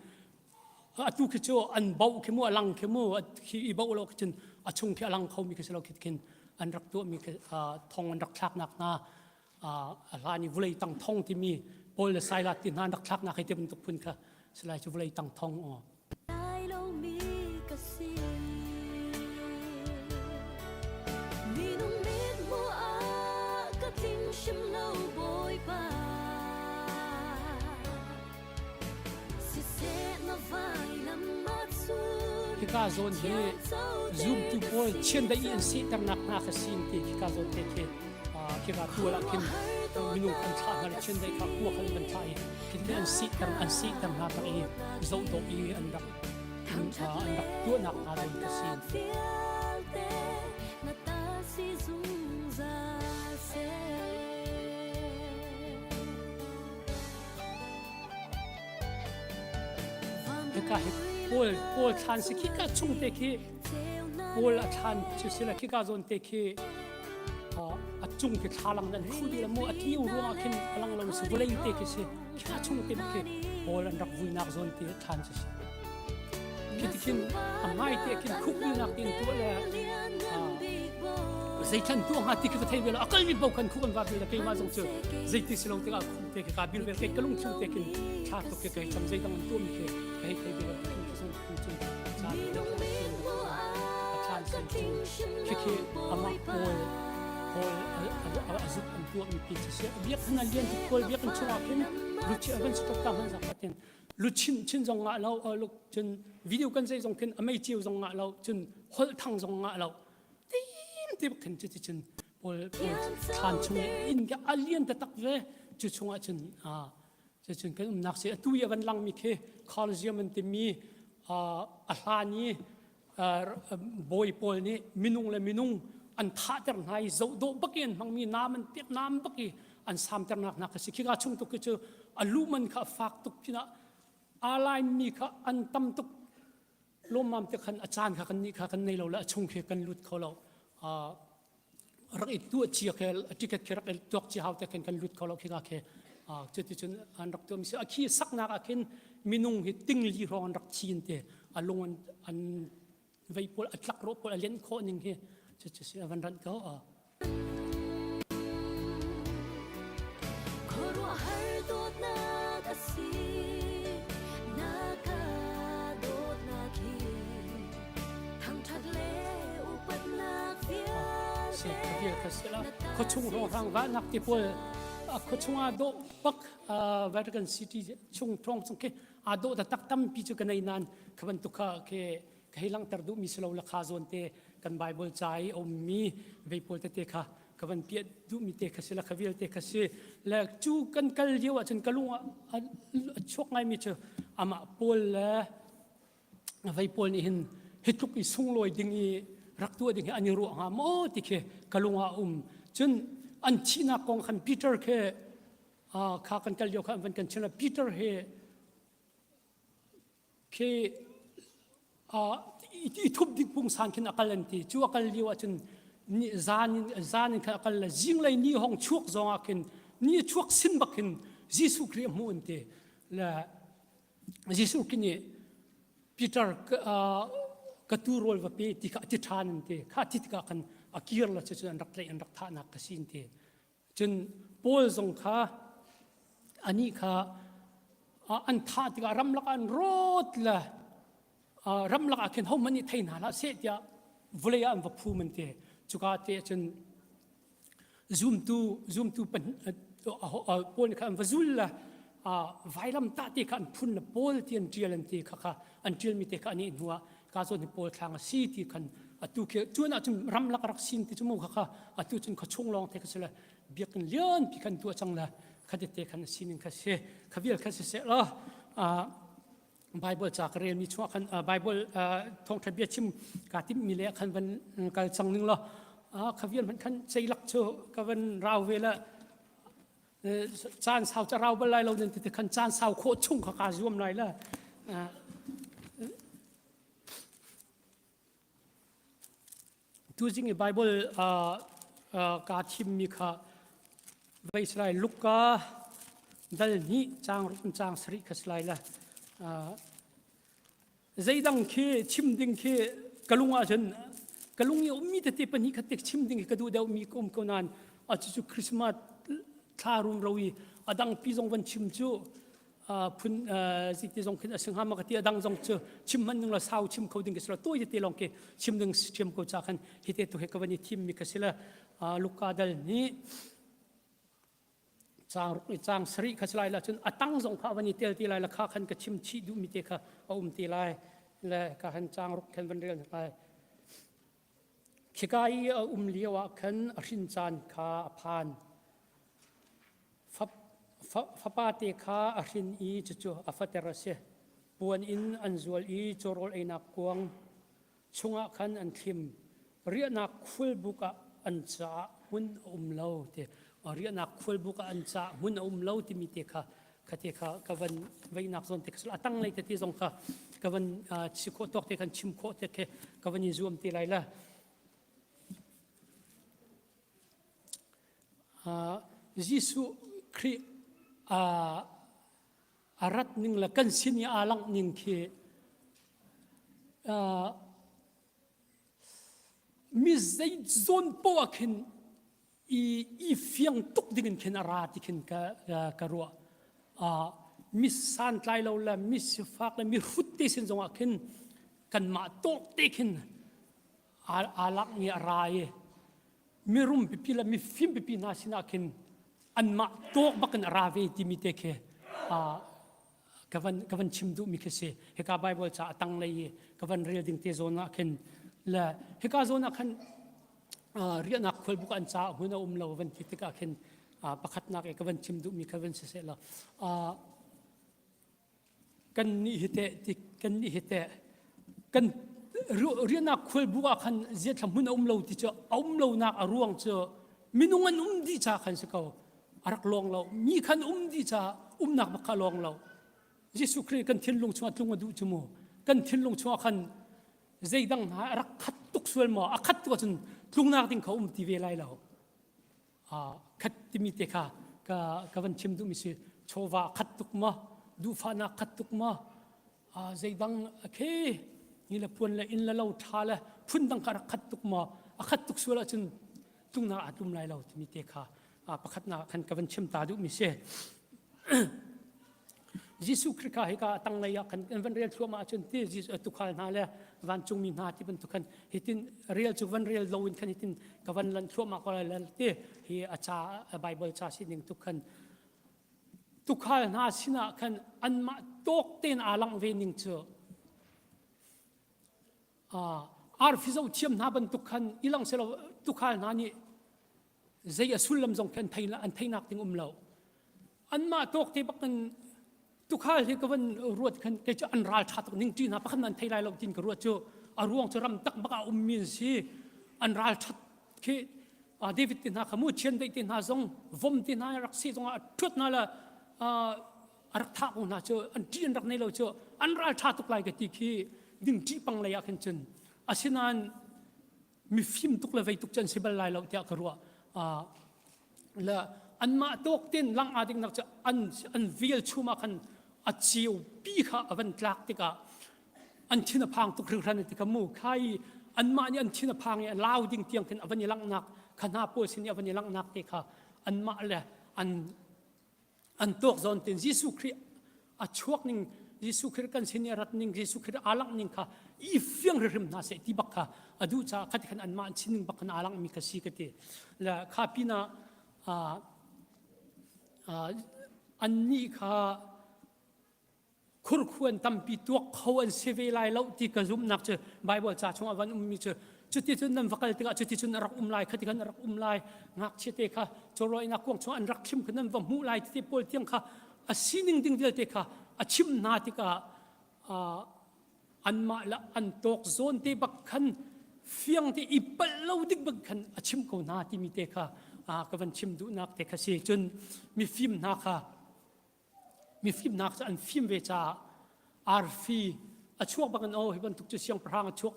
atu ke cho an bau ke mu alang ke mu khi i bau lo kin achung ke alang khau mi ke se lo khit kin an rak tu mi ke thong an rak thak nak na alani vulei tang thong ti mi pol le sai la tin han rak thak na khai te ben tuk phun kha sila chu vulei tang thong ka zon he zoom tu pol chen da in si tar nak na kha sin ti ka zon te ke ki ga tu la kin minung kan tha na chen dai ka ku khan ban thai kin an si tar na ta e zo do i an dak tu nak na dai ka sin ka pol than se ki ka chung te ki pol a than chu sila ki ka zon te ki a chung ke thalang nan khu di la mo a tiu ro a kin alang lo se volei te ki se ki ka chung te ke pol an rak vui nak zon te than se ki ti kin a mai te kin khuk ni nak tin to la zai chan tu ha ti ki thai bela akal mi bau kan khu kan va bela ke ma zong chu zai ti silong te ka khu te ka bil bel ke kalung chu te kin tha to ke kai cham zai dang an tu mi ke kai kai bela kiki ama pol azuk an tuak mi pizza se biak na lian pol biak an chua ken luchi avan stop ta han zapaten luchin chin zong nga lo luk chen video kan sei zong ken amai chiu zong nga lo chen hol thang zong nga lo tin te ken chi chen pol than chung in ga alien ta tak ve chu chunga chen chen kan nak se tu ya van lang mi ke collegium an te mi ahlani boy pol ni minung le minung an tha ter nai zo do bakin mang mi nam an tek nam baki an sam ter nak nak si khiga chung to ke chu alu man kha fak tuk pina alai mi kha an tam tuk lom mam te khan achan kha kan ni kha kan nei lo la chung khe kan lut kho lo รักอีตัวเชียร์แค่ที่แค่รักอีตัวเชียร์เขาแต่แค่กันลุดเขาเราแค่ก็แค่จุดที่จนอันรักตัวมีเสียขี้สักนักแค่มีนุ่งหิติ้งลีรองรักชีนเตอลงอันไว้พออัดลักรบพอเล่นโคนึงเฮจะเสียวันรันเขา Korwa hardot nagasi nakadot naki thangthat le upat nakfial เสียเดียวกันเสียแล้วเขาชุ่งรองทางว่านักที่พอเขาชุ่งอาโดปักวาติกันซิตี้ชุ่งตรงสังเกตอาโดแต่ตักตั้มปีจุกันในนั้นขบันตุกะเคให้ลังตรดูมิสลาวละคาโซนเตกันไบเบิลใจอมมีเวปอลเตค่ะขบันเปียดูมิเตค่ะเสละขวิลเตค่ะเสแล้วจูกันกัลเดียวจนกัลุงชกไงมิเชอามาปอลและเวปอลนี่เห็นทุกอีสุ่งลอยดิ่งรักตัวดิ่งอันนี้รู้หามอติเคกัลุงจนอันที่นักกองขันปีเตอร์เคข้ากันกัลเดียวขันวันกันเชนะปีเตอร์เคอีทุบดิบุงสานขึ้นอักลันทีจู่อักลีว่าจนนี่จานขึ้นอักลันจิงเลยนี่ห้องชวกจงอักขึ้นนี่ชวกสินบักขึ้นยิสุครีมมุ่นทีและยิสุคนี่ปีเตอร์กระตูรอลว่าเป็นที่ข้าที่ทานทีข้าที่กันอากิร์ละจนรักเลยรักท่านักกสินทีจนโพลจงข้าอันนี้ข้าอันท่าที่การรำลักอันรถละรำลักอาคินเขามันนี่ไทยนาละเสียวลีอันวับพูมันเตะจุกาเตะจนzoom tu pen pol kan vazulla vailam ta te kan phun na pol tian trialan te kha an trial mi te ka ani nuwa ka zo ni pol thang si ti kan atu ke chuan achum ram lak rak sin ti chumu kha atu chun kha chung long te ka sela biakin lian pi kan tu changla khade te kan sin kha se khavial kha se la Bible จากเรียนมีช่วงคันBible ท่องทะเบียนชิมกาติมีเละคันวันการจังนึงละขวินมันคันใจลักโชกับวันเราเวลาจานสาวจะเราเวลาเราเนี่ยแต่คันจานสาวโคชุ่งขากาจวมหน่อยละตัวจริงใน Bible กาทิมมีค่ะไว้สไลลุกกาดัลนี้จางรุนจางสริขสไลละใจดังเคชิมดิงเคกะลุงอาจนกะลุงยอมมีแต่ปนิคัดเด็กชิมดิงกระดูเดามีกลมกนานอาจจะคริสต์มาสทารุณเราอีอดังปีจงวันชิมจูพุนสิที่จงขึ้นสิงหามากที่อดังจงเจอชิมมันนึงละสาวชิมเขาดิงก็สละตัวยัดลองเคชิมดิงชิมเขาจากกันฮิตเตตุเฮกวันนี้ทีมมีก็สละลูกกาดัลนี้จางสริขสลายละจนตั้งทรงข้าวันนี้เตลตีลายละข้าขันกระชิมชีดูมิเตค่ะเอาตีลายและข้าขันจางรุกขันวันเรียนไปขี้กายเลี้ยวขันรินจานข้าพานฟ้าปาเตข้ารินอีจู่ๆฟัตเตอร์เสปวนอินอันจวลอีจโรลไอนักกวงชงขันอันทิมเรียนักคุลบุกอันจ่าหุ่นเลาเตเรียนักคุลบุกอันจ่าหุ่นเลาที่มีเตค่ะคดีค่ะกับวันไว้นักส่วนเทคสลตั้งในที่ตรงค่ะกับวันชิโคตอกเทกันชิมโคเทคกับวันนี้รวมตีไรละยิสุคริอารัตนึงละกันสินีอาลังนึงเคมิใจโซนปวกินอีเฟียงตุกดิ่งเข็นอาราติเข็นกะรัวมิสันไลเราละมิสฟักละมิรุตเตสินจงอาเข็นกันมาโตเตเข็นอาลักนี่อะไรมิรุมปิปิละมิฟิมปิปินาสินาเข็นอันมาโตบักกันอาราเวติมิเตเคกับวันชิมดูมิเคเซเฮกาไบเบิลจะตั้งเลยกับวันเรียดิงเตโซนาเข็นและเฮกาโซนาเข็นเรียนักคุยบุกันจ้าหุ่นเราวันที่ติกาเข็นประคัดนักกับวันชิมดูมีกับวันเสร็จแล้วกันนี่เหตุกันนี่เหตุกันเรียนักคุยบุกันเจ็ดทำหุ่นเราที่จะเรานักร่วงจะมีนุ่งดีจ้าขันสกาวอารักลองเรามีขันดีจ้านักบักลองเรายิสุคริสกันทิ้งลงชัวร์ลงมาดูจมูกกันทิ้งลงชัวร์ขันใจดังหารักขัดตุกส่วนหมอขัดตัวจน ลุงนักติงเขาตีเวลาเราคัดติมิเตค่ะกวันชิมดูมิสิโชวาคัดตุกมาดูฟานาคัดตุกมาใจดังเคนี่ละพวนละอินละเราทาละพุ่นดังการคัดตุกมาคัดตุกส่วนละจนลุงนักอาตุมไลเราติมิเตค่ะประคัดนักขันกวันชิมตาดูมิสิยิสุคริกาเฮกาตั้งเลยกันวันเรียลชัวมาจนที่ยิสตุขานนาเลวันจงมีนาที่เป็นตุกันเฮตินเรียลจุวันเรียลโลวินกันเฮตินกับวันลันชัวมาก็เลยเตเฮอาจารย์ไบเบิลชาสิหนึ่งตุกันตุขานนาสินะกันอันมาตกเต้นอาลังเวนิงเจออาร์ฟิโซเทียมนาบันตุกันอีลังเซลตุขานนานี่ใจสุลลมจงกันไทยละอันไทยนักติงเราอันมาตกเตบักันทุกข้าที่ก็วันรวดกันแต่จะอันราชาตุนิ่งจีน่ะพักนั้นไทยไรเราจินก็รวดเจออารวงจะรำตักบักอุมมินซีอันราชาที่เดวิดตินาขมูเชียนได้ตินาซงวมตินารักซีซงทุดนั่นละรักท่าของน่าเจออันจีนรักในเราเจออันราชาตุกไลกันที่ขี้ดิ่งจีปังเลยกันจนอาศินันมีฟิล์มตุกเลยไปตุกจันสิบลายเราเดียกรัวและอันมาตกเต้นลังอาดิงนักจะอันวิลชูมากันอาชีวปีข้าอวันกลากติกาอันชินพังตุกเรื่องนั้นติกามูใครอันมาเนี่ยอันชินพังเนี่ยลาวดิ่งเตียงกันอวันนี้ลังนักขณะพูดสิเนี่ยอวันนี้ลังนักติกาอันมาเลยอันตกโซนเต็นยิสุคริอาช่วงนึงยิสุคริกันสิเนี่ยรัตนึงยิสุคริอาลังนึงค่ะอีเฟียงเริ่มน่าเสียที่บักค่ะอดูจ้าขัดขันอันมาอันชินนึงบักขันอาลังมีกษีกันเตและข้าพี่น่ะอันนี้ค่ะคุณควรทำปีตัวเขาอันเสวไลแล้วที่กระซุมนักเจอไบเบิลจ่าช่วงวันมีเจอจุดที่จุดนั้นวักเลยติกาจุดที่จุดรักไลขัดกันรักไลงักเชตค่ะจรอยนักกวงช่วงอันรักชิมกันนั้นว่ามูไลที่ปวดเที่ยงค่ะสิ่งหนึ่งดิ่งเดียวติกาชิมนาติกาอันมาละอันตกโซนที่บักขันเฟียงที่อีเปล่าดิกบักขันชิมเขานาที่มีเตค่ะก็วันชิมดูนักแต่ขสีจนมีฟิล์มนักค่ะมีฟิล์มนักจะอันฟิล์มเวจาอาร์ฟีช่วงบางอันโอ้ยบรรทุกจะเสียงพรางช่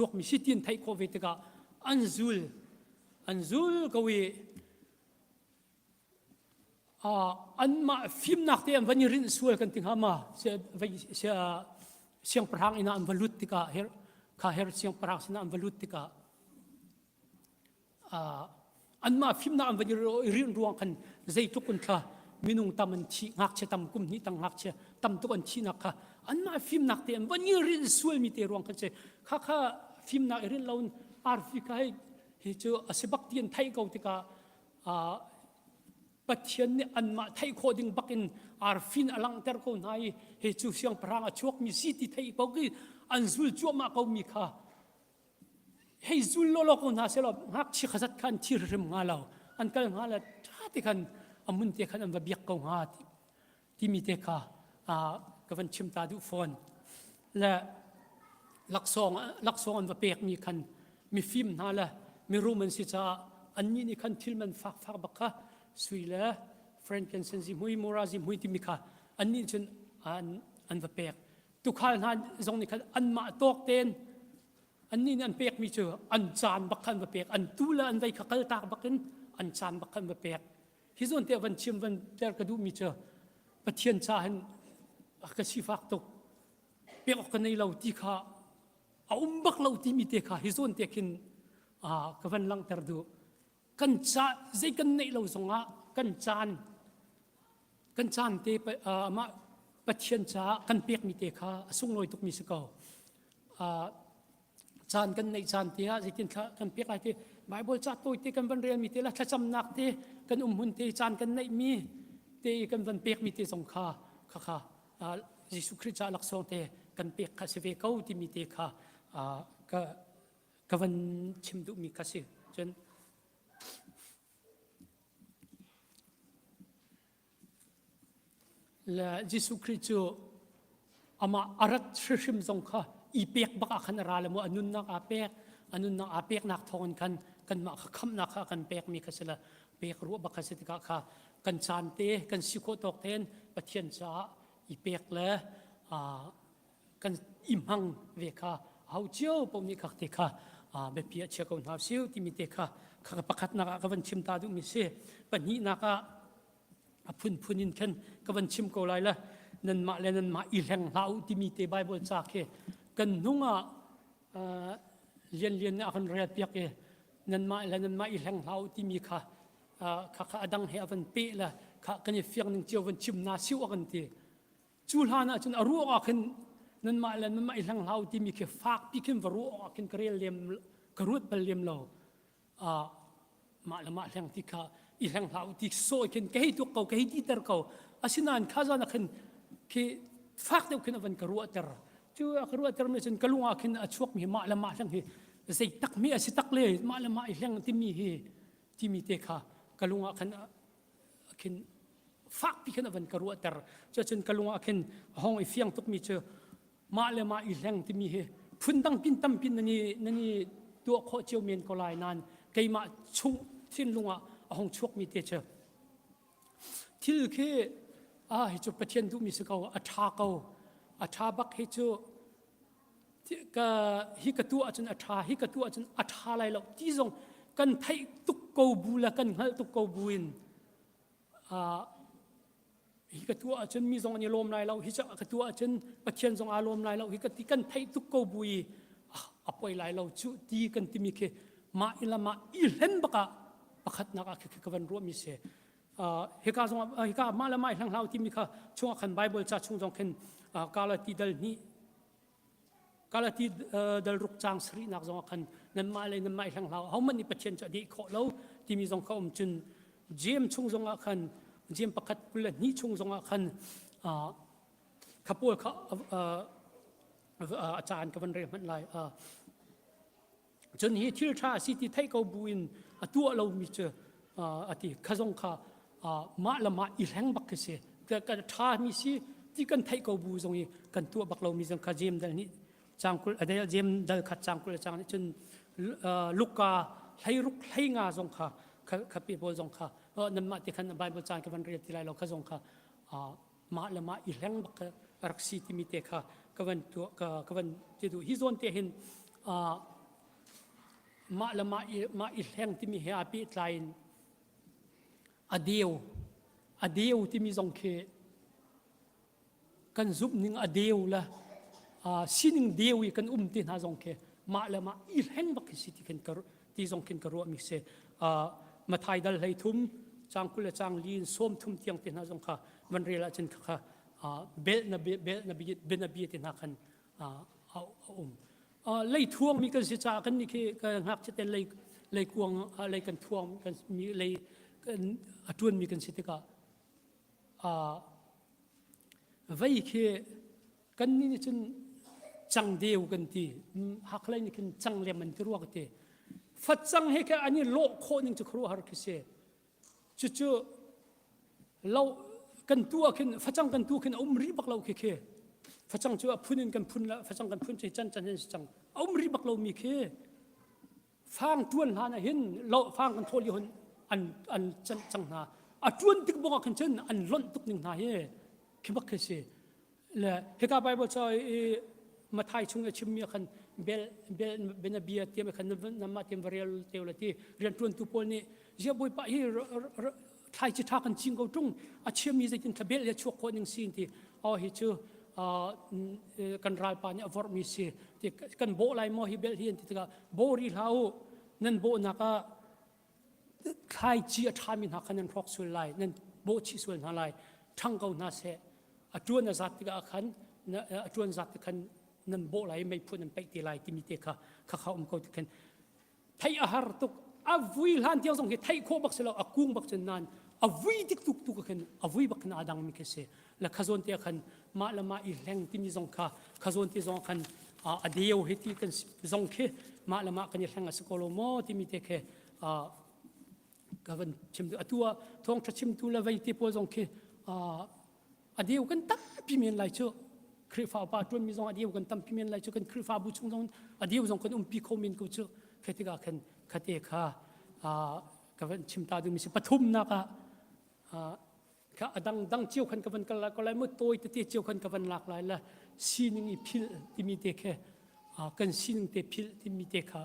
วงมีสิทินไทยโควิดก็อันซุลก็วีอันมาฟิล์มนักเตะวันนี้รินสวยกันถึงหามาเสียงพรางอินาอันวลุติกาเฮร์เสียงพรางสินะอันวลุติกาอันมาฟิล์มนักอันวันนี้รินรวงกันใจทุกคนค่ะมินุงตามันชีงักเชตามกุมนี้ตั้งงักเชตามตัวอันชีนักค่ะอันมาฟิล์มนักเตะวันนี้รินสวยมีเตะรวงกันเชข้าฟิล์มนักรินเราอาร์ฟิกให้เจออาศัยบักเตียนไทยเก่าติกาปัจจัยนี้อันมาไทยโคดิ้งบักอินอาร์ฟินอลังเตอร์เขาไหนเฮจูเสียงพรางช่วงมีสิทธิไทยเขาคืออันซุลจัวมาเขามีค่ะเฮซุลโลโลคนหาเสลบหักชิขจัดกันที่ริมงาเราอันกันงาเราชาติกันอามุนเตะกันอันว่าเบียกเขาหาที่มีเตะค่ะกับวันชิมตาดูฟอนและลักษณะอันว่าเปียกมีคันมีฟิล์มนั่นแหละมีรูมันสิจ้าอันนี้นี่คันทิลมันฟักบักค่ะสุยละเฟรนกันเซนซิมุยมูราซิมุยที่มีค่ะอันนี้จนอันว่าเปียกทุกข้านั้นตรงนี้คันอันมาตอกเต้นอันนี้อันเปียกมีเจออันจานบักคันว่าเปียกอันตูละอันใดขักตากบักคันอันจานบักคันว่าเปียกที่ส่วนเตวันชิมวันเตกระดูมีเจอปะเทียนจานกระชีฟักตกเปียกออกกันในเราที่ค่ะเอาบักเราที่มีเตค่ะที่ส่วนเตกินกับวันลังเตอร์ดูกันจานใจกันในเราสงะกันจานเตมาปะเทียนจากันเปียกมีเตค่ะส่งลอยตุกมีสกอจานกันในจานเตียใจกินค่ะกันเปียกอะไรเตไบเบิลจัดตัวเตกันวันเรียนมีเตละถ้าจำนักเตกันหุ่นเตจานกันในมีเตกันวันเปียกมีเตสงค่ะยิสุคริสต์ลักษณะเตกันเปียกคาเสเวก้าที่มีเตค่ะก็วันชิมดูมีคาสิจนและยิสุคริสต์อามาอารัตชิมสงค่ะอีเปียกบักขันราเลมอันนุนนักอาเปียกนักทอนกันมาคำนักกันเปียกมีคาสิละเปียกรู้บักคาสิติกาค่ะกันจานเตกันสิโคตอกเทนปะเทียนจ้าอีเปียกเลยกันอิมหังเวค่ะเอาเจ้าปมีขักเตค่ะ เบปีเชียกอนหาซิวที่มีเตค่ะข้าประคัดนักกวันชิมตาดูมิเสปัญญนักพุนินเข็นกวันชิมก็ไรละนั่นมาเลนันมาอีแหงลาวที่มีเตไบเบิลจากกันนุ่งเลียนอันเรียบเปียกนั่นมาเลนันมาอีแหงลาวที่มีข้าอดังเฮวันเปละข้ากันยังเฟียงนึงเจียววันชิมนาซิวกันทีจูลานะจนอรูออกขึ้นนั่นมาแล้วนั่นมาอีหลังเราที่มีแค่ฟากพี่ขึ้นวรูออกขึ้นกระเรียมกระรุดเป็นเลียมเรามาแล้วมาแหงที่ข้าอีหลังเราที่โซ่ขึ้นแค่ตัวเขาแค่ที่เตอร์เขาอาศินันข้าจะนักขึ้นแค่ฟากเดียวขึ้นวันกระรุดเตอร์จู่กระรุดเตอร์เนี่ยจนกระลุงขึ้นอช่วงมีมาแล้วมาแหงที่ใส่ตักมีอาศิตักเลยมาแล้วมาอีหลังที่มีเตะข้ากระลุงขึ้นฟากพี่ขึ้นวันกระรุดเตอร์จนกระลุงขึ้นห้องไอเฟียงตุกมีเจอมาเลยมาอีแรงที่มีเหพุ่นตั้งปินตั้มปินนี่ตัวโคเจียวเมียนก็ลายนานไกมาชุงทิ้นลุงห้องชกมีเตเจที่ลูกให้จุดประเทศดูมีสกาวอัฐาเกาอัฐาบักให้จุก็ฮิกตัวอาจารย์อัฐาฮิกตัวอาจารย์อัฐาอะไรแล้วที่ทรงกันไทยตุกเกาบูละกันฮัลตุกเกาบูอินฮิกตัวอาจารย์มีทรงอันยลมลายเราฮิกตัวอาจารย์ประเทศทรงอารมณ์ลายเราฮิกติกันไทยตุกเกาบุยอภัยลายเราจุดีกันที่มีแค่มาอิละมาอิเลนบักประคัดนักคือกันรวมมีเสฮิกาทรงฮิกามาละมาหลังเราที่มีค่ะช่วงขันไบเบิลจะช่วงทรงขันกาลตีดลนี้กาลตีดลรุกจางสรีนักทรงขันนั่นมาเลยนั่นมาหลังเราเขามันนี่ประเทศจะดีขอเราที่มีทรงเขาจุนเจมช่วงทรงขันเจียมประคัดกุลนี่ชงทรงขันขับปวดเขาอาจารย์กับวันเรียนมันลายจนเหตุที่ชาสิที่ไทยเขาบุญตัวเรามีเจอที่ข้าทรงข้ามาละมาอีแรงบักเสียแต่ชามีสิที่กันไทยเขาบุญทรงนี้กันตัวบักเรามีทรงข้าเจียมดัลนี้จางกุลเดียเจียมดัลขัดจางกุลจางนี้จนลูกกาให้รุกให้งาทรงข้าขับปีโบทรงข้านั่นมาที่ขันไบเบิลจางกับวันเรียนที่ไรเราข้าทรงข้ามาละมาอีแรงบักรักษีที่มีเตะข้ากับวันตัวกับวันที่ดูฮิโซนเตหินมาละมาอีแรงที่มีเฮียปีไลน์อเดียวที่มีทรงเคกันซุบหนึ่งอเดียวละสิ่งเดียวกันที่น่าทรงเคมาละมาอีแรงบักสิที่กันที่ทรงกินกระโดดมิเสมาไทยดัลไหทุ่มจางกุลจางลีนส้มทุ่มเตียงที่น่าทรงค่ะวันเรียลจนค่ะเบลนบีที่น่ากันเลยทวงมีกันสิจากกันนี่คือกันหักจะเป็นเลยกวงเลยกันทวงกันมีเลยกันจวนมีกันสิที่ก็ไว้คือกันนี่จนจังเดียวกันที่หักเลยนี่กันจังเลี้ยมันที่รัวกันที่ฟัดจังให้แค่อันนี้โลกโคนึงจะครัวหาร์กิเซ่จู่ๆเรากันตัวขึ้นฟัดจังกันตัวขึ้นรีบักเราแค่ฟัดจังจู่พูนินกันพูนละฟัดจังกันพูนใจจันเห็นจังรีบักเรามีแค่ฟังจวนหานะเห็นเราฟังกันโทษยี่ห้ออันจังหาจวนตึกบอกกันเช่นอันล้นตุกหนึ่งหาเย่คิดว่าแค่เซ่และเฮกาไบเบิลจะมาไทยช่วงชิมมีกันเบนเบียเตียมกันน้ำมาเตียมเรียลเตียวละที่เรียนจวนตุปนี่เจ้าบุยไปไทยจะทักกันจริงเขาตรงอาเชื่อมีใจกินขบเบลเลยชั่วคนหนึ่งสิ่งที่เฮเจอกันรายปานเนี่ยวอร์มีสิที่กันโบไลมอฮิเบลเฮียนที่ก็โบรีเขานั่นโบนักไทยจีทามินหักนั่นพอกสุไลนั่นโบชิสุนหาไลทั้งเขาหน้าเสจวนจัดที่ก็ขันจวนจัดที่ขันนั่นโบไลไม่พูดนั่นไปตีไลที่มีเตะเขาเขาที่ขันไทยอาหารตุกวุยล้านเดียวส่งให้ไทยโคบักเสลากุ้งบักจนนานวุยติกตุกขันวุยบักนาดังมีแค่เสและขจรเตียขันมาละมาอีแรงที่มีส่งขจรที่ส่งขันเดียวเหตุกันส่งแค่มาละมากันยังแรงสกอลโมที่มีเตะแค่กันชิมตัวท้องชิมตัวละไว้ที่พอส่งแค่เดียวกันตั้งพิมพ์ไรเชื่อคริฟ้าป่าจวนมีส่งเดียวกันตั้งพิมพ์ไรเชื่อกันคริฟ้าบุชงส่งเดียวส่งกันปีโคมินกูเชื่อแค่ที่กันคดีค่ะกันชิมตาดูมีสิปฐุมนะคะค่ะดังเจียวกันกันก็เลยเมื่อโตยเตะเจียวกันกันหลากหลายละซีนึงอีพิลที่มีเตะแค่กันซีนึงเตะพิลที่มีเตะค่ะ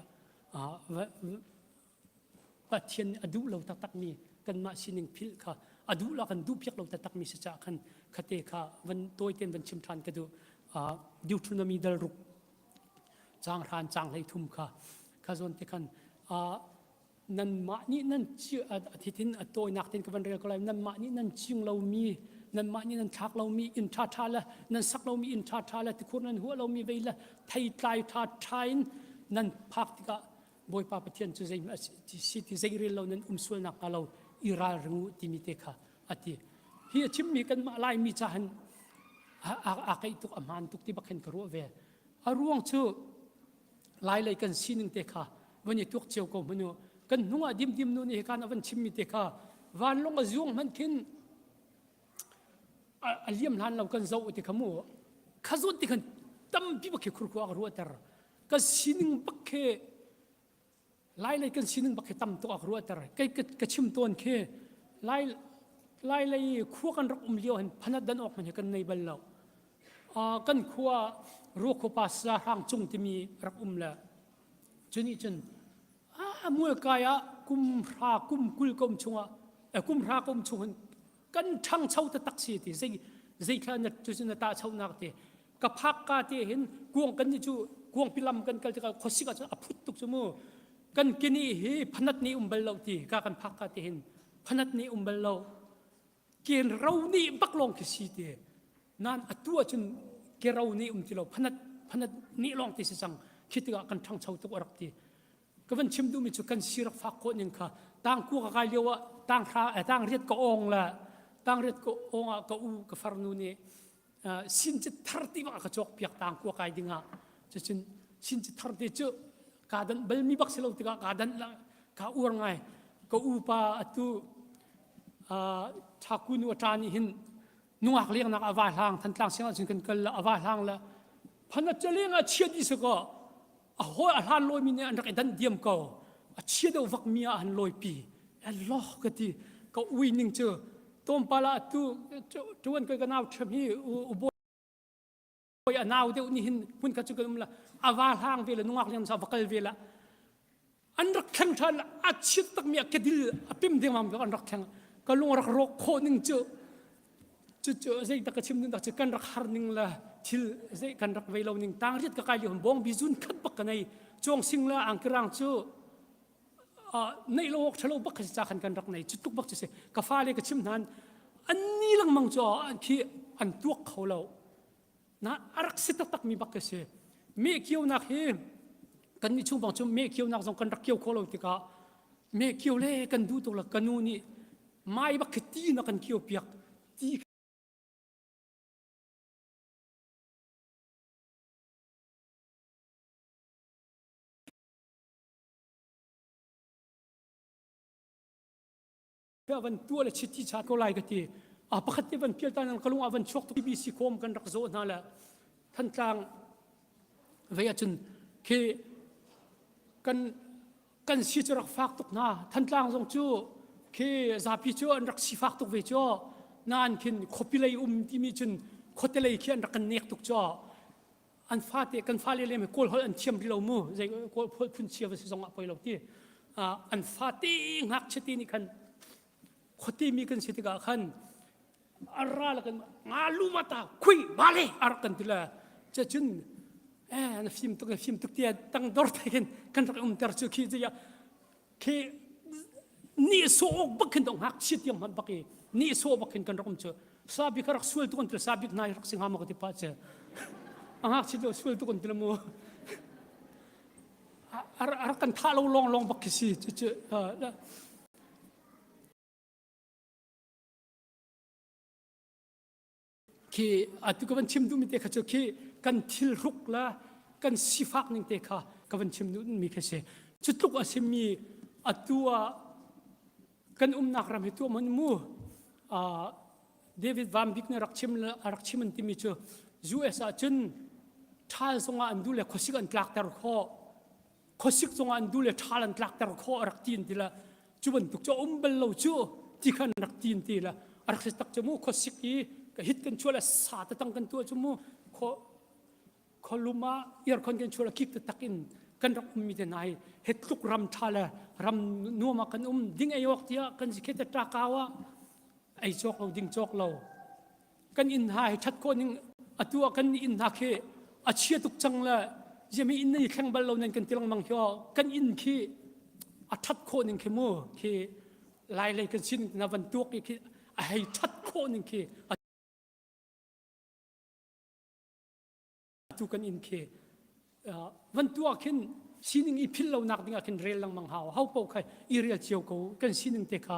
ว่าเทียนอดุเราตักมีกันมาสิหนึ่งพิลค่ะอดุเรากันดูเพียกเราตักมีสัจจะคันคเตค่ะวันตัวเต็นวันชิมทานกันดูดิวทรนามีดลรุกจางรานจางไหลทุ่มค่ะข้าส่วนที่คันนั่นมานี่นั่นชื่ออาทิตย์นั้นตัวนักเต้นกับวันเรียกอะไรนั่นมานี่นั่นชิงเรามีนั่นมานี่นั่นทักเรามีอินทราทาละนั่นสักเรามีอินทราทาละที่คนนั้นหัวเรามีเวลาไทยไทยทาไทยนั่นพักที่ก็บอยป้าปะเทียนจะใจสิที่ใจเรียนเรานั้นส่วนนักเราอิรารงที่มีเตค่ะอาทิเฮียชิมมีกันมาลายมีจานอาไก่ตุกอามานตุกที่บักเห็นกระโรเวอารวงชื่อลายเลยกันสิหนึ่งเตค่ะวันนี้ตุกเจียวก็มันอยู่กันหัวดิมนู่นเองกันวันชิมมีเตค่ะวันลงอายุมันขึ้นอเลียมลานเรากันเจ้าที่ขโมยข้าสุดที่กันตั้มพี่บักเขครุกอักรัวเตอร์กันสิหนึ่งบักเขลายเลยกันสิหนึ่งบักเขตั้มตัวอักรัวเตอร์กันชิมตัวนี้ลายเลยขั้วกันรักเลี้ยวเห็นพนัดดันออกมันกันในบัลลังกันขั้วรูขภาษาทางจงที่มีรักละจนนี่จนมวยกายกุมรากุมกุลกุมชงกุมรากุมชงกันช่างเช่าตะตักสีที่ใจแค่นั้นจุดนั้นตาเช่านักที่กับพักกาที่เห็นกวงกันนี่จู่กวงพิลำกันกันจะขอสิกันจะพุทตุกสมุกันกินเฮพนัดนี้บัลลังที่กันพักกาที่เห็นพนัดนี้บัลลังเกี่ยเรานี่บักลองที่สีที่นั่นตัวจนเกี่ยเรานี่ที่เราพนัดนี้ลองที่สังคิดกันช่างเช่าตุกรักที่ก็วันชิมดูมิจุกันสิรักฟักคนยังค่ะต่างกูกับใครเรียกว่าต่างเรียกก็องละต่างเรียกก็องก็อูก็ฟาร์นูนี่สินจะทาร์ติบากระจกเปียกต่างกูกับใครดิ้งอ่ะจะสินจะทาร์ติเจอกาดันเบลมีบักเสลาติกากาดันละกาอูร์ไงก็อูปาตุทักกุนวัตานี่หินนัวเลี้ยงนักอวาทางทันต่างเสียงจึงกันกันละอวาทางละพันจะเลี้ยงเชียดิสก็หัวหันลอยมีเนี่ยอันรักดันเดียมก็เชียดวักมีอันลอยปีล็อกกันที่ก็วิ่งหนึ่งเจอต้มปลาตัวนั้นก็น่าชมฮีอุบอยน่าเดี๋ยวนี้หินพุ่นกันจุกันละอาวาทางเวลานุ่งเลี้ยงสาวกัลเวลาอันรักแข่งทันอาชีพตักมีกระดิลพิมพ์เดียมก็อันรักแข่งก็ลงรักโรคโคหนึ่งเจอใจตะกชิมนึงตะกันรักฮาร์นึงละทิลใจกันรักเวลาหนึ่งต่างเรียกกายอยู่บงบิจุนขัดปักในจงสิงละอังกฤษเจอในโลกชะโลบักจะขันกันรักในจุดทุกบักจะเสกฟ้าเลยกชิมนั้นอันนี้ลังมังจ่ออันที่อันตัวเขาเรานะรักสิตตักมีบักจะเสเมเกี่ยวนักเฮกันมีช่วงบางช่วงเมเกี่ยวนักสองกันรักเกี่ยวเขาเราติกาเมเกี่ยวเล่กันดูตัวละกันนู่นนี่ไม่บักตีนักกันเกี่ยวเปียกตีเพื่อวันตัวละชิดที่ชาติก็ไล่กันทีปกติวันเพียรตานันก็ลุงวันชกที่บีซีโคมกันรักโซนั่นแหละท่านกลางเวียจนคือกันสิจะรักฟักตุกนาท่านกลางทรงจูคือซาพิจูอันรักสิฟักตุกเวจูนั่นคือขบเลยที่มีจนขดเลยขี้อันรักกันเนกตุกจ้าอันฟาเตกันฟาเลยไม่โกลหอันเชื่อมที่เรามือใจโกลพุ่นเชื่อว่าสิสองอ่ะไปเราที่อันฟาเตงักเชตินี่กันคนที่มีกันสิทธิ์กันขันอะไรละกันมาลูมาตาคุยบาลีอะไรกันทีละจะจุนนะฟิล์มตุกเตียตั้งดอร์ทกันรักเตอร์จุกี้จะคือนี่โซ่บักขึ้นตรงหักชิดยมมันบักนี่โซ่บักขึ้นกันรักเจอซาบิกรักสวยทุกคนทีละซาบิกนายรักสิงหามากที่ป้าเจอหักชิดสวยทุกคนทีละมัวอะไรกันท่าเราลองบักสิจะคืออาตุกันชิมดูมิเตะข้าเจ้าคือกันทิลรุกละกันสิฟักนึงเตะข้ากันชิมดูมีแค่เสียจุดทุกอาศัยมีอาตัวกันนักรำให้ตัวมันมูเดวิดวันบิกเนี่ยรักชิมที่มีเจอจูเอสอาจนทัลส่งอันดูเลยข้อสิกันกลักตะร์ข้อสิกส่งอันดูเลยทัลอันกลักตะร์ข้อรักตีนทีละจุบันตุกเจ้าเบลเราจูที่ขันรักตีนทีละรักสิตักจมูกข้อสิกีก็ฮิตกันชัวร์ละสาดตั้งกันตัวจมูกขอลุมาเอียร์คนกันชัวร์ละคิกตักอินกัน กันรักมีแต่ไหนเฮ็ดลุกรำทาละรำนัวมากันดิ้งไอออกเดียกันสิเคตตรากาวะไอจอกเราดิ้งจอกเรากันอินหายชัดคนนึงตัวกันอินหาเคเชียตุกจังละจะมีอินนี่แข่งบอลเราเนี่ยกันติลังมังเหี่ยวกันอินคีชัดคนนึงเคมัวเคลายเลยกันชินนาวันตัวเคให้ชัดคนนึงเคตัวกันอินเควันตัวขึ้นสิ่งอีพิลเราหนักดิ่งขึ้นเรียลลังมังหาวเขาเป่าใครอีเรียลเชียวเขากันสิ่งเตะขา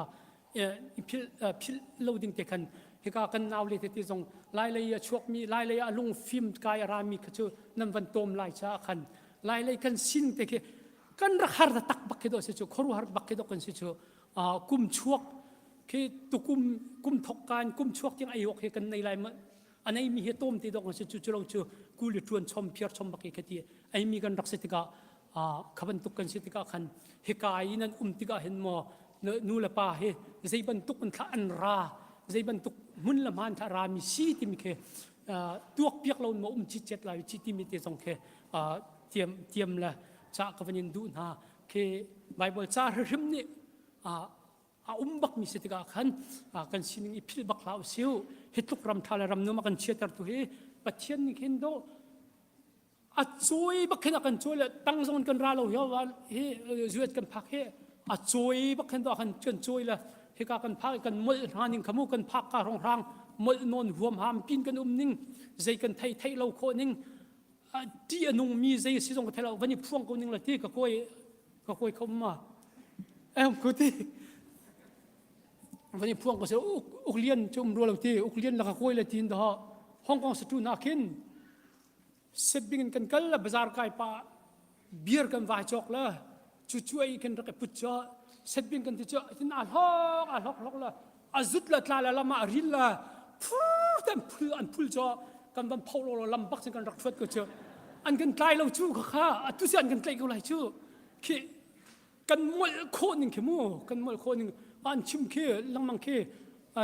อีพิลเราดิ่งเตะกันเฮกากันนาวเลยที่ตรงลายเลยชวกมีลายเลยลุงฟิล์มกายรามีก็จะนั่นวันโตมลายชาขันลายเลยกันสิ่งเตะกันรักฮาร์ดตักบักเกดอสิจูขรูฮาร์ดบักเกดอกันสิจูกุมชวกคือตุกุมทกการกุมชวกยังไอโอเคกันในลายมันอันนี้มีเหตุต้มที่ดอกสิจูเราจูกูเลยชวนชมเพียรชมบักเกดที่ไอมีกันรักสิติกาขบันตุกันสิติกาขันเฮกายนั้นติกาเห็นมอนูละปาเฮใจบันตุกันทอันราใจบันตุมุนละมันทารามีชีติมีเคตัวเปียกเราหมจิตเจ็ดลายจิติมีเตสงเคเทียมละจากขบันดูนะเคไบเบิลจาริมนี่บักมีสิติกาขันกันสินิพิลบักลาวซิวเฮตุกรำทาลรำนูมากันเชียตร์ตัวเฮปัจเจียนนี่เห็นโดช่วยบักเห็นกันช่วยเลยตั้งสมกันราเราเยาว่าเฮ้จวดกันพักเฮ้ช่วยบักเห็นตัวกันช่วยเลยเฮกันพักกันมลหานิ่งขมูกันพักการรางมลนนหัวหามกินกันนิ่งใจกันไทยเราโคนิ่งที่นุ่งมีใจสิสงกับไทยเราวันนี้พวงกันนิ่งละที่ก็คุยเขามากูที่วันนี้พวงก็เสียอุกเลียนจุ่มรัวเราที่อุกเลียนแล้วก็คุยละที่นั่นฮ่องกงสตูนักขินเสพบินกันกัลละบาซาร์กายปะเบียร์กันวายจอกละช่วยกันรักปุจจาเสพบินกันที่จะที่น่าล็อกละจุดละตลาละมาริลละพูดแต่พูดจอกันบันพาวเราลำบักกันรักฟัดก็เจออันกันไกลเราชู้ข้าทุกสิ่งกันไกลก็ไหลชู้คือกันมลโคนึงขี้มูกันมลโคนึงอันชิมขี้ลังมังขี้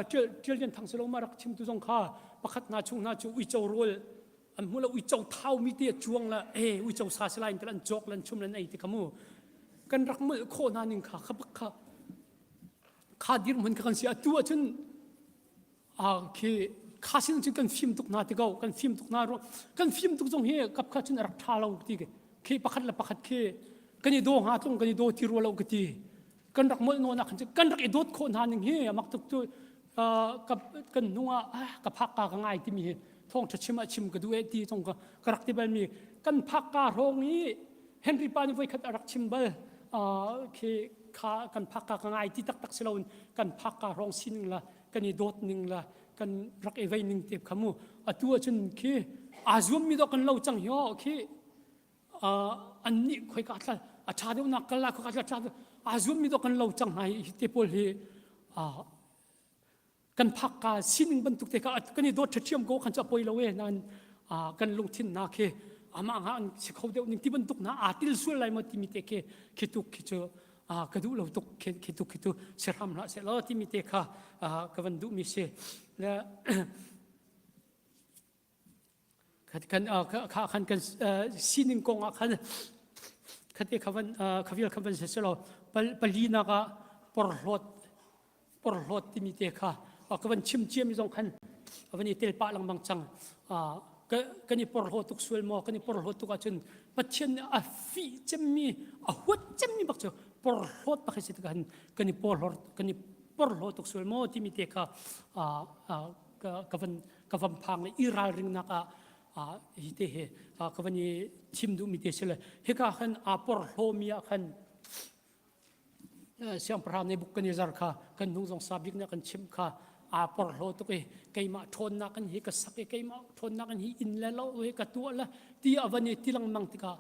เจริญทางสโลมารักชิมตุจงข้าประคัดนาชูวิจารโรลอันมูลวิจารเท้ามีเตียจวงละวิจารซาสลายกันอันจอกลันชุมลันไอที่ขมูกันรักมลโคนานึงข้าขับข้าดิรมันกันเสียตัวจนคือข้าสิ่งที่กันฟิล์มตุกนาที่เขากันฟิล์มตุกนารู้กันฟิล์มตุกจงเฮกับข้าจนรักท้าเราที่คือประคัดละประคัดคือกันยี่โดหาตรงกันยี่โดที่รัวเราก็ที่กันรักมลโนนักกันรักไอ้โดดโคนานึงเฮมักตุกตัวกับกันนัวกับพักกาง่ายที่มีท้องจะชิมก็ดูที่ตรงกรักที่บันมีกันพักการงนี้เฮนรี่ปานี่ไว้ขัดรักชิมบัลคือข้ากันพักกาง่ายที่ตักเสลวนกันพักการงสิ่งละกันยี่โดดหนึ่งละกันรักไอ้ไว้หนึ่งเต็มขมูตัวจนคืออาจวมมีดอกกันเล่าจังเหี้ยคืออันนี้คุยกันละชาเดียวนักกันละคุยกันละชาเดียวอาจวมมีดอกกันเล่าจังไหนเต็มพอดีกันพักกาสิ่งบรรทุกเตะกันนี่โดดเชื่อมโกขันจะปล่อยเราเองนั่นกันลงทิ้งนาเคมางานสิเขาเดียวนึงที่บรรทุกนาติลส่วนอะไรมาที่มีเตะคิดตุกคิดเจอกระดูเราตุกคิดตุเสร็จทำละเสร็จแล้วที่มีเตะกวันดูมีเสแล้วกันสิ่งกงกันที่ขวิลเสร็จแล้วปลีนักปรหดที่มีเตะก็วันชิมมีสองคันวันนี้เตลปะลังบางจังกันนี่ปรหดตุกสวยมอกันนี่ปรหดตุกอาจนปัจเจนฟีจมีหัวจมีบักเจอปรหดปักสิทกันกันนี่ปรหดตุกสวยมอที่มีเตะกับวันพังอิราริงนักฮิเตะกับวันนี้ชิมดูมีเตะเสร็จเลยเฮกาขันปรหดมีขันเสียงพระในบุกกันยารค่ะกันนุ่งสงสาบิกนักกันชิมค่ะปรโลตุกเกยมาทนนักกันเฮกสักเกยมาทนนักกันฮีอินแล้วเฮกตัวละที่อวันนี้ที่ลังมังติกา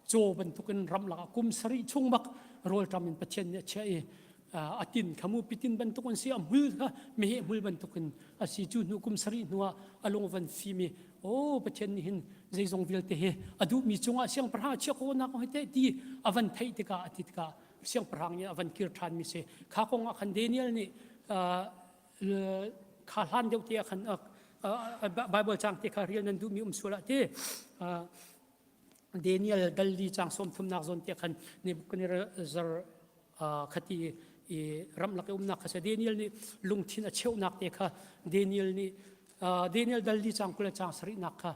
โจบันตุกันรำลักกุมสรีชงบักโรลทำเป็นปัจเจนเนี่ยเชื่อตินขมูปิตินบันตุกันเสียมุลค่ะไม่เห็นมุลบันตุกันสิจูนุกุมสรีนัวอลงวันฟีมีโอ้ปัจเจนนี่เห็นใจทรงวิลเตะดูมีจงเสียงพระเชื่อโคนักเฮที่อวันไทยติกาอติติกาเสียงพระเนี่ยวันกิรทานมีเสข้าคงขันเดนิเอลนี่ข้าหันเดียวที่ขันไบเบิลจังที่ข้าเรียนนั้นดูมีสุระที่ เดเนียลดัลลีจางสมทุมนักซนเตียกันนี่บุกนี่จาคดีรำลักนักเสเดเนียลนี่ลุงทินเชี่ยวนักเตียค่ะเดเนียลนี่เดเนียลดัลลีจางกุลจางสรินักค่ะ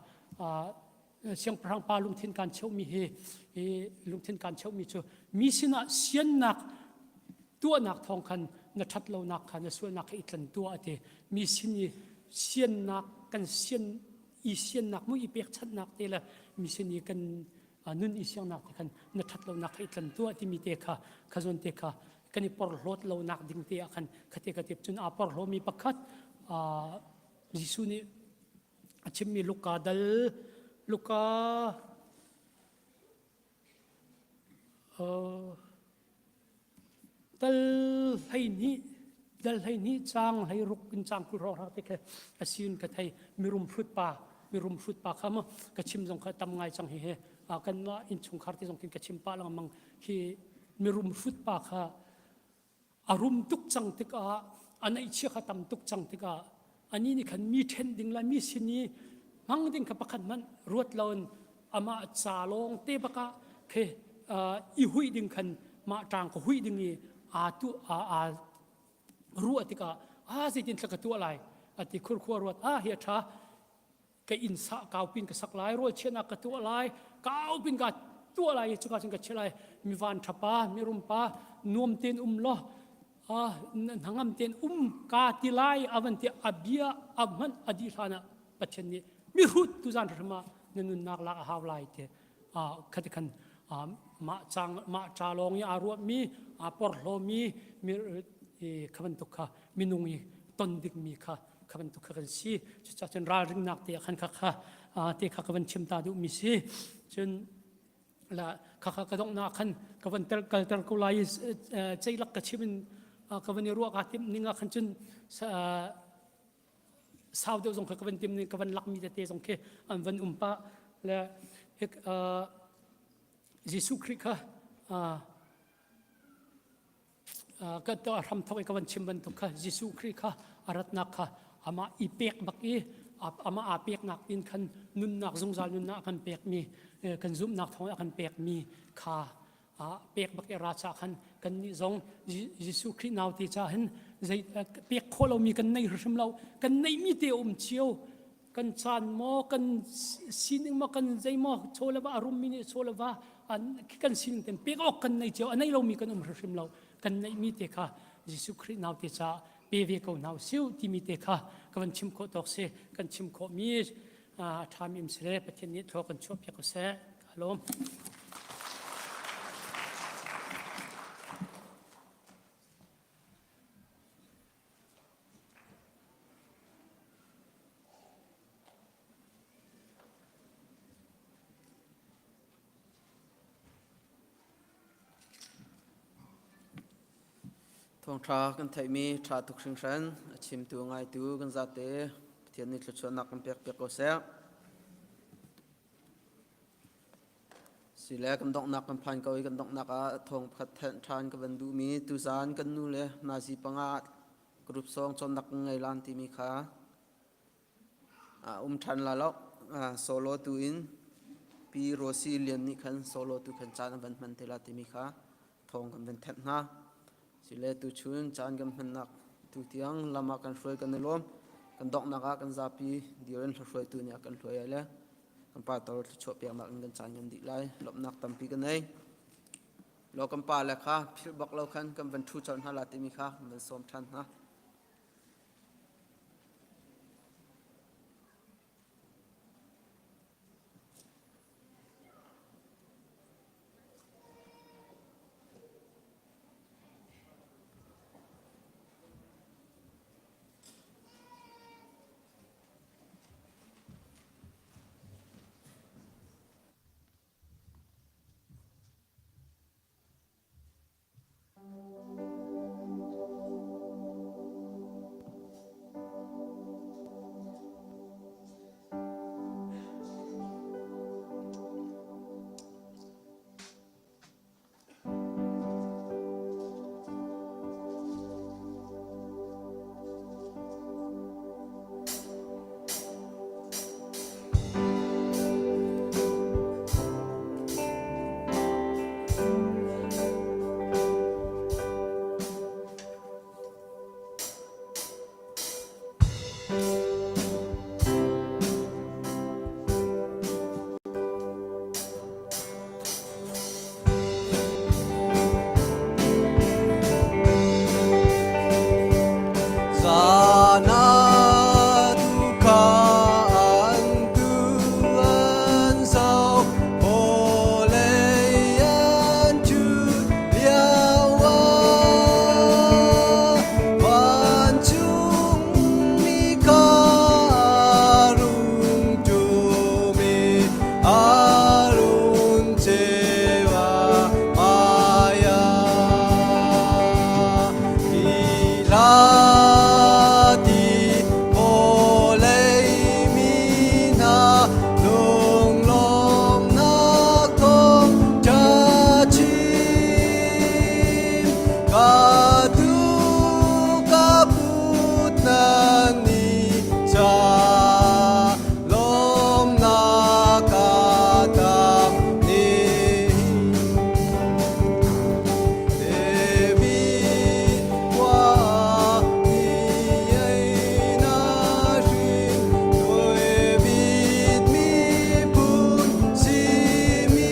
เสียงพระปาลุงทินการเชี่ยวมีลุงทินการเชี่ยวมีชัวมีสินะเสียนนักตัวนักทองคันนัทัดเรานักคันส่วนนักอิตลันตัวเตมีสินี่เสียนนักกันเสียนอีเสียนนักมุอีเปียกชัดนักเตละมีสินี่กันนุ่นอีเสียงนักคันนัทัดเรานักอิตลันตัวที่มีเตค่ะขจนเตค่ะกันนี่ปอร์โลดเรานักดิ่งเตะคันคติกติบจนปอร์โลมีปักขัดยิสุนี่ชิมมีลูกาดัลลูกาดัลให้นี้จางให้รุกกินจางกุรอรักเตะอาศินกะไทยมีรุมฟรุตปาข้ามกะชิมจงกะตำไงจังเฮกันละอินชงคาร์ติจงกินกะชิมปาลังมังที่มีรุมฟรุตปาค่ะอารมณ์ตุกจังติกาอันไหนเชื่อขตำตุกจังติกาอันนี้นี่ขันมีเทนดิ้งละมีสินีมังดิ้งกับประคันมันรวดลอนอามาจาลงเตปกะเคอีหุยดิ้งขันมาจางก็หุยดิ้งนี่ตุรัวติกาสิจินสักตัวอะไรติคุรขวรวดเฮียท่าก็อินสะกาวปินกับสักหลายรัวเชนักตัวอะไรกาวปินกับตัวอะไรจุกาจินกับเชลัยมีวันทับปามีรุมปานวมเตนล้อหางเตียนกาติไลอวันที่อบียอมันอดีตนะปัจจุบันนี้มีรุดตุจานธรรมะนั่นนักลักหาวไลเตขัดกันมาจาลงยารัวมีปอร์โลมีขบันตุกะมีนุงต้นดิกมีค่ะขบันตุกะกันซีจะจนราริงนักเตะขันค่ะเตะขบันชิมตาดูมีซีจนละข้ากระดองนักขันขบันเตลกัลเตลกุไลใจลักกระชิมกวันนี้รัวกาติมนิ่งขันจนสาวเดียวส่งกวันติมนี่กวันลักมีเตะส่งเคอันวันปะและยิสุคริค่ะก็ตัวทำทวีกวันชิมบันตุค่ะยิสุคริค่ะอารัตนักค่ะอามาอีเปียกบักอีอามาอาเปียกนักอินขันนุนนักสงสารนุนนักขันเปียกมีขันซุ่มนักทองขันเปียกมีค่ะเปียกบักราชาขันกันนี่จงยิสุครินาวติจาเห็นใจเปียกโคเรามีกันในริมเรากันในมีเตียวเชียวกันจานมอกันสินมากันใจมอโชลวะอารมณ์มินิโชลวะอันกันสินเต็มเปียกออกกันในเชียวอันในเรามีกันริมเรากันในมีเตค่ะยิสุครินาวติจาเปเวกนาวเซียวที่มีเตค่ะกันชิมโคตอกเซกันชิมโคมีทามิมเสเลปเทนิทอกันชอบเปียกเสฮัลโหลทองทรากันไทยมีทราตุกชิงชันชิมตัวง่ายตัวกันจัดเตะเทียนนิทชวนนักกันเปียกก็เสียสิแลกันดอกนักกันพันเกาอีกันดอกนักทองพัดแทนทานกันดูมีตุสานกันนู่เลยนาซีปังอาดกรุ๊ปซองจนนักไงลานที่มีขาทันละล็อกโซโลตูอินปีโรซีเลียนนี่คันโซโลตูคันจานกันมันเทลาที่มีขาทองกันเป็นแทนนะสิเลตุชุนจานกันมันนักตุเตียงลำมากันช่วยกันในลมกันดอกนักกันซาปีเดียวเรนช่วยตัวเนี่ยกันช่วยอะไรกันป่าตลอดชอบเปียกนักกันจานกันดีไล่ลบนักตั้มปีกันในเรากันป่าเลยค่ะพิลบอกเราคันกันเป็นทุจริตฮาลาติมีค่ะเป็นสมทันนะ lung long na kong cha chim ka tu ka put na ni cha lom na ka tang ni David qua ni ai na rin David mi pun si mi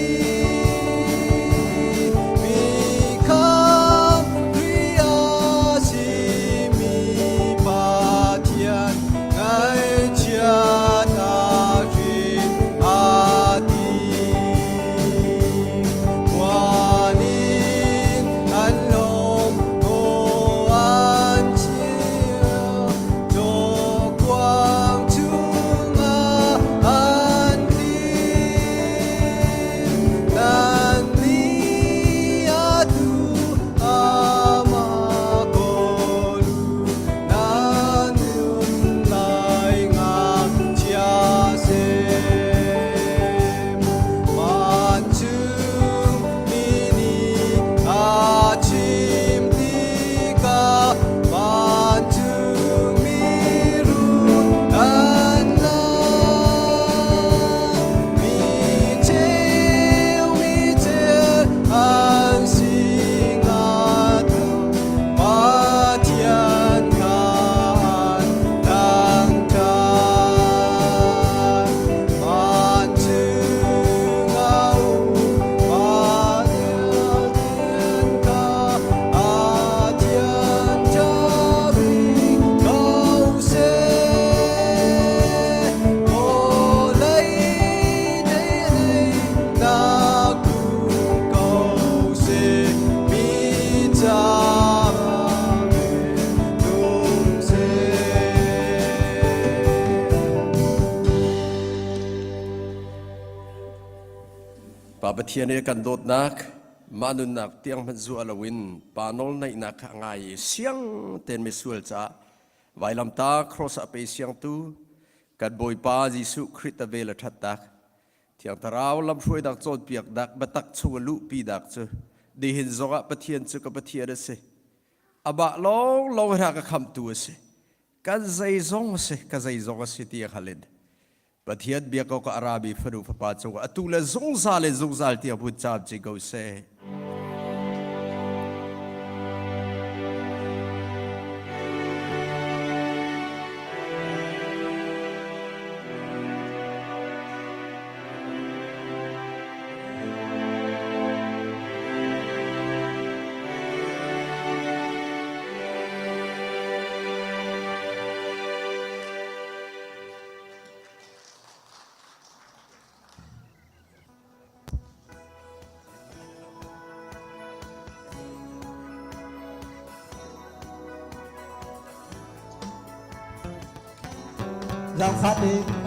kham ria si mi pa thian ngai chia ta rin a ti Wanin an lom o an chia cho quang chung an ti nan ni a tu a ma ko lu nan yun lai ngang chia se man chung mi ni a chim ti ka man chung mi ru an na mi cheu an sing a tu pa thian kan tang ta man chung a u pa thian ka a thian cha ri câu se ô lấy đây na cùng câu se mi cha tung se Papa thian e kan dot nak manun nak tiang man zu alawin panol nai nak ngai siang ten mesul cha vailam ta cross up e siang tu kan boy pa Jesu Christ avela that tak thiang taraw lam hroi dak chon piak dak batak chu lu pi dak chu de hin zonga pathian chu ka pathian se aba long long ra ka kham tu se kan zai zong se ka zai zong se ti khalid pathian bia ko ka arabi fanu pa chu atula zong zal ti abu chap ji go se Giang phát đi